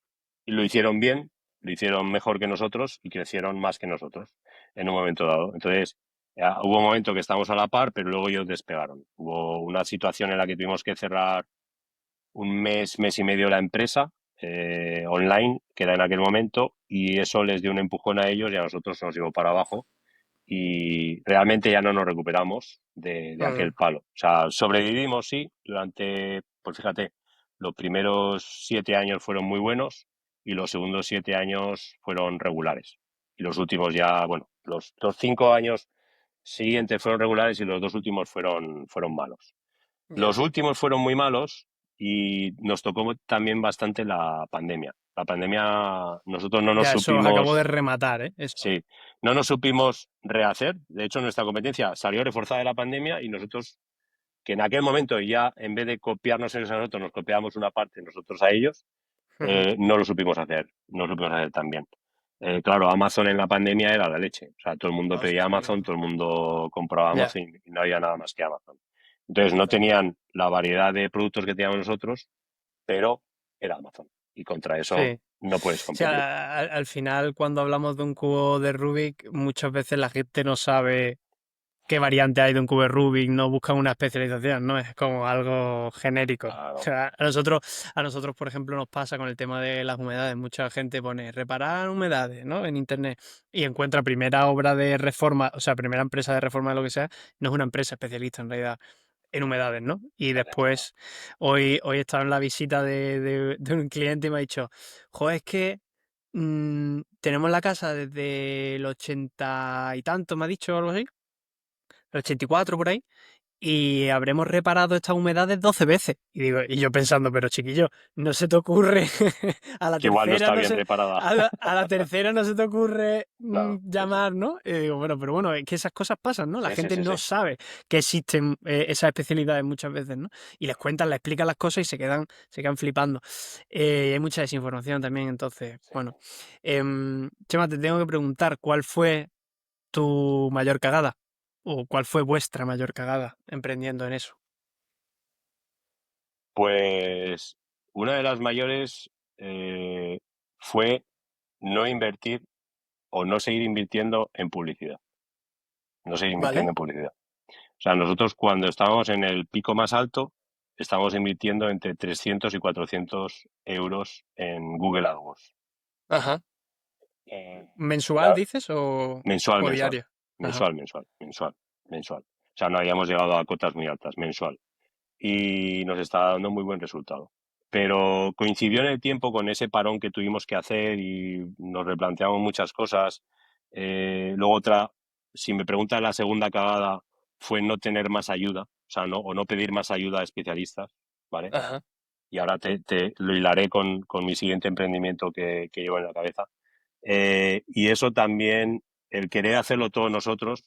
y lo hicieron bien, lo hicieron mejor que nosotros y crecieron más que nosotros en un momento dado. Entonces, hubo un momento que estábamos a la par, pero luego ellos despegaron. Hubo una situación en la que tuvimos que cerrar un mes, mes y medio la empresa online, que era en aquel momento, y eso les dio un empujón a ellos y a nosotros nos llevó para abajo y realmente ya no nos recuperamos de mm, aquel palo. O sea, sobrevivimos, sí, durante, pues fíjate, los primeros 7 años fueron muy buenos y los segundos 7 años fueron regulares. Y los últimos ya, bueno, los 5 años siguientes fueron regulares y los dos últimos fueron malos. Los ya. últimos fueron muy malos y nos tocó también bastante la pandemia. La pandemia, nosotros no nos Ya, eso os acabo de supimos. rematar, ¿eh? Eso. Sí, no nos supimos rehacer. De hecho, nuestra competencia salió reforzada de la pandemia y nosotros, que en aquel momento ya en vez de copiarnos ellos a nosotros, nos copiábamos una parte nosotros a ellos, Ujú. no lo supimos hacer, no lo supimos hacer tan bien. Claro, Amazon en la pandemia era la leche. O sea, todo el mundo pedía Hostia, Amazon, claro. todo el mundo compraba Ya, Amazon y no había nada más que Amazon. Entonces no claro. tenían la variedad de productos que teníamos nosotros, pero era Amazon. Y contra eso Sí. no puedes O competir. sea, al final, cuando hablamos de un cubo de Rubik, muchas veces la gente no sabe qué variante hay de un cubo de Rubik, no buscan una especialización, ¿no? Es como algo genérico. O Claro, sea, a nosotros, por ejemplo, nos pasa con el tema de las humedades. Mucha gente pone reparar humedades, ¿no? En internet y encuentra primera obra de reforma, o sea, primera empresa de reforma de lo que sea, no es una empresa especialista en realidad en humedades, ¿no? Y efectivamente. después, hoy estaba en la visita de un cliente y me ha dicho, joder, es que tenemos la casa desde el 80 y tanto, me ha dicho algo así, el 84 por ahí, y habremos reparado estas humedades 12 veces. Y digo, y yo pensando, pero chiquillo, no se te ocurre a la Que igual no tercera, está no bien sé, reparada. a la tercera no se te ocurre Claro, sí, sí. llamar, ¿no? Y digo, bueno, pero bueno, es que esas cosas pasan, ¿no? La Sí, sí, gente sí, sí. no sabe que existen esas especialidades muchas veces, ¿no? Y les cuentan, les explican las cosas y se quedan flipando. Hay mucha desinformación también, entonces, Sí. bueno. Chema, te tengo que preguntar, ¿cuál fue tu mayor cagada? ¿O cuál fue vuestra mayor cagada emprendiendo en eso? Pues una de las mayores fue no invertir o no seguir invirtiendo en publicidad. No seguir invirtiendo ¿Vale? en publicidad. O sea, nosotros cuando estábamos en el pico más alto, estamos invirtiendo entre 300 y 400 euros en Google AdWords. Ajá. Eh, ¿Mensual la- dices mensual, o mensual, diario? Ajá. mensual, mensual, mensual, mensual. O sea, no habíamos llegado a cotas muy altas, mensual. Y nos está dando muy buen resultado. Pero coincidió en el tiempo con ese parón que tuvimos que hacer y nos replanteamos muchas cosas. Luego otra, si me preguntas la segunda cagada, fue no tener más ayuda, o sea, no, o no pedir más ayuda a especialistas, ¿vale? Ajá. Y ahora te lo hilaré con mi siguiente emprendimiento que llevo en la cabeza. Y eso también, el querer hacerlo todos nosotros,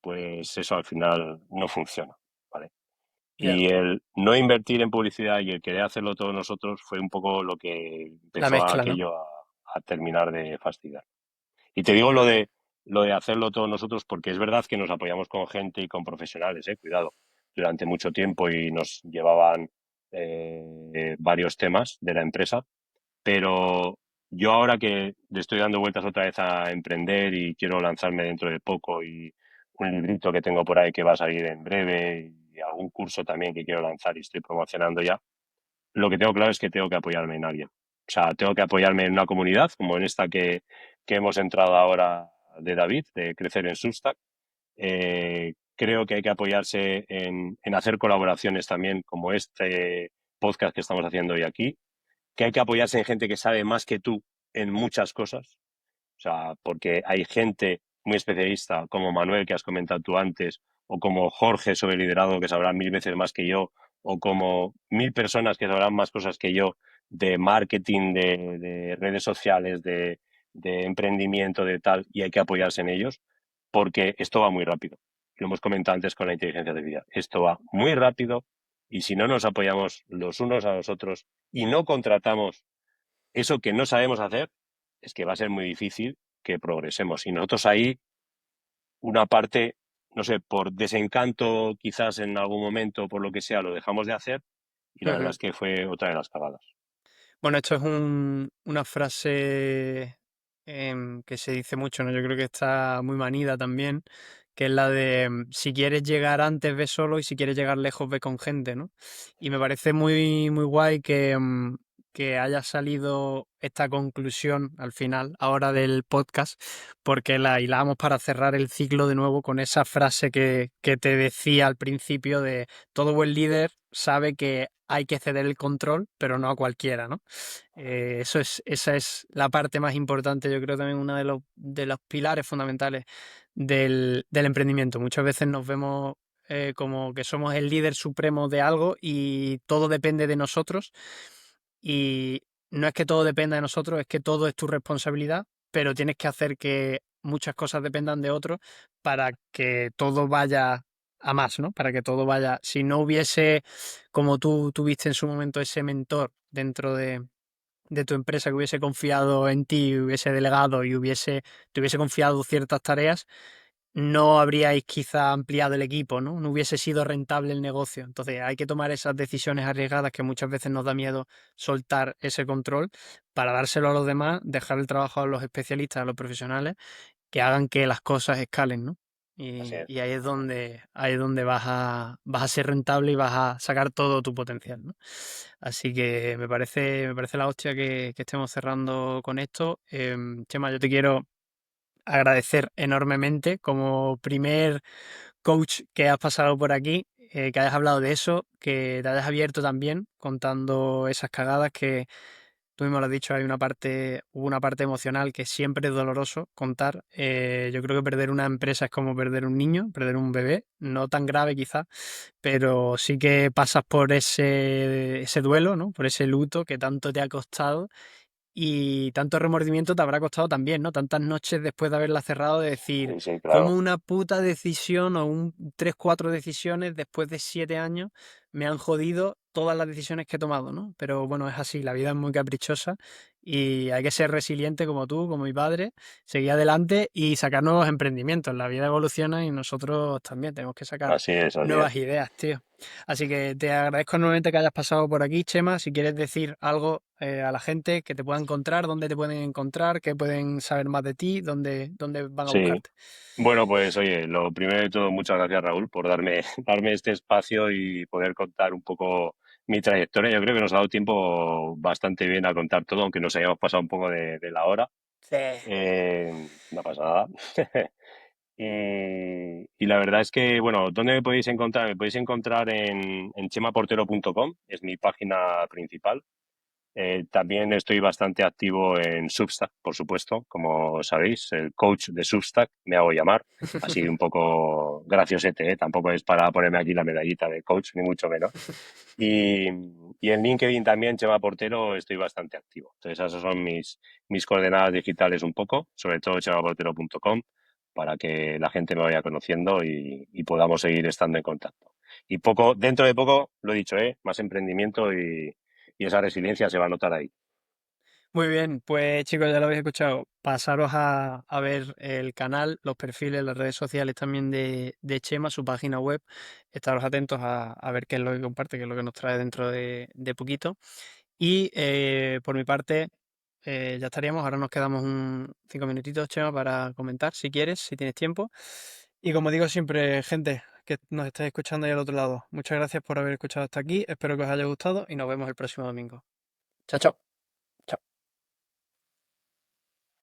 pues eso al final no funciona, ¿vale? Ya. Y el no invertir en publicidad y el querer hacerlo todos nosotros fue un poco lo que La empezó a mezcla, ¿no? aquello a terminar de fastidiar. Y te digo Vale. lo de hacerlo todos nosotros porque es verdad que nos apoyamos con gente y con profesionales, cuidado, durante mucho tiempo y nos llevaban varios temas de la empresa, pero yo ahora que le estoy dando vueltas otra vez a emprender y quiero lanzarme dentro de poco y un librito que tengo por ahí que va a salir en breve y algún curso también que quiero lanzar y estoy promocionando ya, lo que tengo claro es que tengo que apoyarme en alguien. O sea, tengo que apoyarme en una comunidad como en esta que hemos entrado ahora de David, de Crecer en Substack. Creo que hay que apoyarse en hacer colaboraciones también como este podcast que estamos haciendo hoy aquí, que hay que apoyarse en gente que sabe más que tú en muchas cosas. O sea, porque hay gente muy especialista, como Manuel, que has comentado tú antes, o como Jorge sobre liderazgo, que sabrá mil veces más que yo, o como mil personas que sabrán más cosas que yo de marketing, de redes sociales, de emprendimiento, de tal, y hay que apoyarse en ellos, porque esto va muy rápido. Lo hemos comentado antes con la inteligencia artificial. Esto va muy rápido y si no nos apoyamos los unos a los otros y no contratamos eso que no sabemos hacer, es que va a ser muy difícil que progresemos. Y nosotros ahí, una parte, no sé, por desencanto quizás en algún momento, por lo que sea, lo dejamos de hacer y la verdad Ujú. es que fue otra de las cagadas. Bueno, esto es una frase que se dice mucho, ¿no? Yo creo que está muy manida también, que es la de si quieres llegar antes, ve solo y si quieres llegar lejos, ve con gente, ¿no? Y me parece muy, muy guay que haya salido esta conclusión al final, ahora del podcast, porque la hilamos para cerrar el ciclo de nuevo con esa frase que te decía al principio de todo buen líder sabe que hay que ceder el control, pero no a cualquiera, ¿no? Esa es la parte más importante, yo creo también uno de los pilares fundamentales del emprendimiento. Muchas veces nos vemos como que somos el líder supremo de algo y todo depende de nosotros. Y no es que todo dependa de nosotros, es que todo es tu responsabilidad, pero tienes que hacer que muchas cosas dependan de otros para que todo vaya a más, ¿no? Para que todo vaya. Si no hubiese, como tú tuviste en su momento, ese mentor dentro de tu empresa que hubiese confiado en ti, hubiese delegado y te hubiese confiado ciertas tareas, no habríais quizá ampliado el equipo, ¿no? No hubiese sido rentable el negocio. Entonces hay que tomar esas decisiones arriesgadas que muchas veces nos da miedo soltar ese control para dárselo a los demás, dejar el trabajo a los especialistas, a los profesionales, que hagan que las cosas escalen, ¿no? Así es. Y ahí es donde vas a ser rentable y vas a sacar todo tu potencial, ¿no? Así que me parece la hostia que estemos cerrando con esto. Chema, yo te quiero agradecer enormemente como primer coach que has pasado por aquí, que hayas hablado de eso, que te hayas abierto también contando esas cagadas que tú mismo lo has dicho, hubo una parte emocional que siempre es doloroso contar. Yo creo que perder una empresa es como perder un niño, perder un bebé, no tan grave quizás, pero sí que pasas por ese duelo, ¿no? Por ese luto que tanto te ha costado y tanto remordimiento te habrá costado también, ¿no? Tantas noches después de haberla cerrado de decir, Sí, sí, como claro. una puta decisión o tres, cuatro decisiones después de 7 años me han jodido todas las decisiones que he tomado, ¿no? Pero bueno, es así, la vida es muy caprichosa y hay que ser resiliente como tú, como mi padre, seguir adelante y sacar nuevos emprendimientos. La vida evoluciona y nosotros también tenemos que sacar Así es, así nuevas es. ideas, tío. Así que te agradezco enormemente que hayas pasado por aquí, Chema. Si quieres decir algo a la gente que te pueda encontrar, dónde te pueden encontrar, que pueden saber más de ti, dónde van a Sí. buscarte. Bueno, pues oye, lo primero de todo, muchas gracias Raúl por darme, darme este espacio y poder contar un poco mi trayectoria. Yo creo que nos ha dado tiempo bastante bien a contar todo, aunque nos hayamos pasado un poco de la hora. Sí. No pasa nada. Y la verdad es que, bueno, ¿dónde me podéis encontrar? Me podéis encontrar en chemaportero.com, es mi página principal. También estoy bastante activo en Substack, por supuesto, como sabéis, el coach de Substack, me hago llamar, así un poco graciosete, ¿eh? Tampoco es para ponerme aquí la medallita de coach, ni mucho menos. Y, y en LinkedIn también, Chema Portero, estoy bastante activo. Entonces, esas son mis coordenadas digitales un poco, sobre todo chemaportero.com, para que la gente me vaya conociendo y podamos seguir estando en contacto. Y poco, dentro de poco, lo he dicho, más emprendimiento y esa resiliencia se va a notar ahí. Muy bien, pues chicos, ya lo habéis escuchado. Pasaros a ver el canal, los perfiles, las redes sociales también de Chema, su página web. Estaros atentos a ver qué es lo que comparte, qué es lo que nos trae dentro de poquito. Y por mi parte, ya estaríamos. Ahora nos quedamos 5 minutitos, Chema, para comentar, si quieres, si tienes tiempo. Y como digo siempre, gente que nos estáis escuchando ahí al otro lado, muchas gracias por haber escuchado hasta aquí. Espero que os haya gustado y nos vemos el próximo domingo. Chao, chao.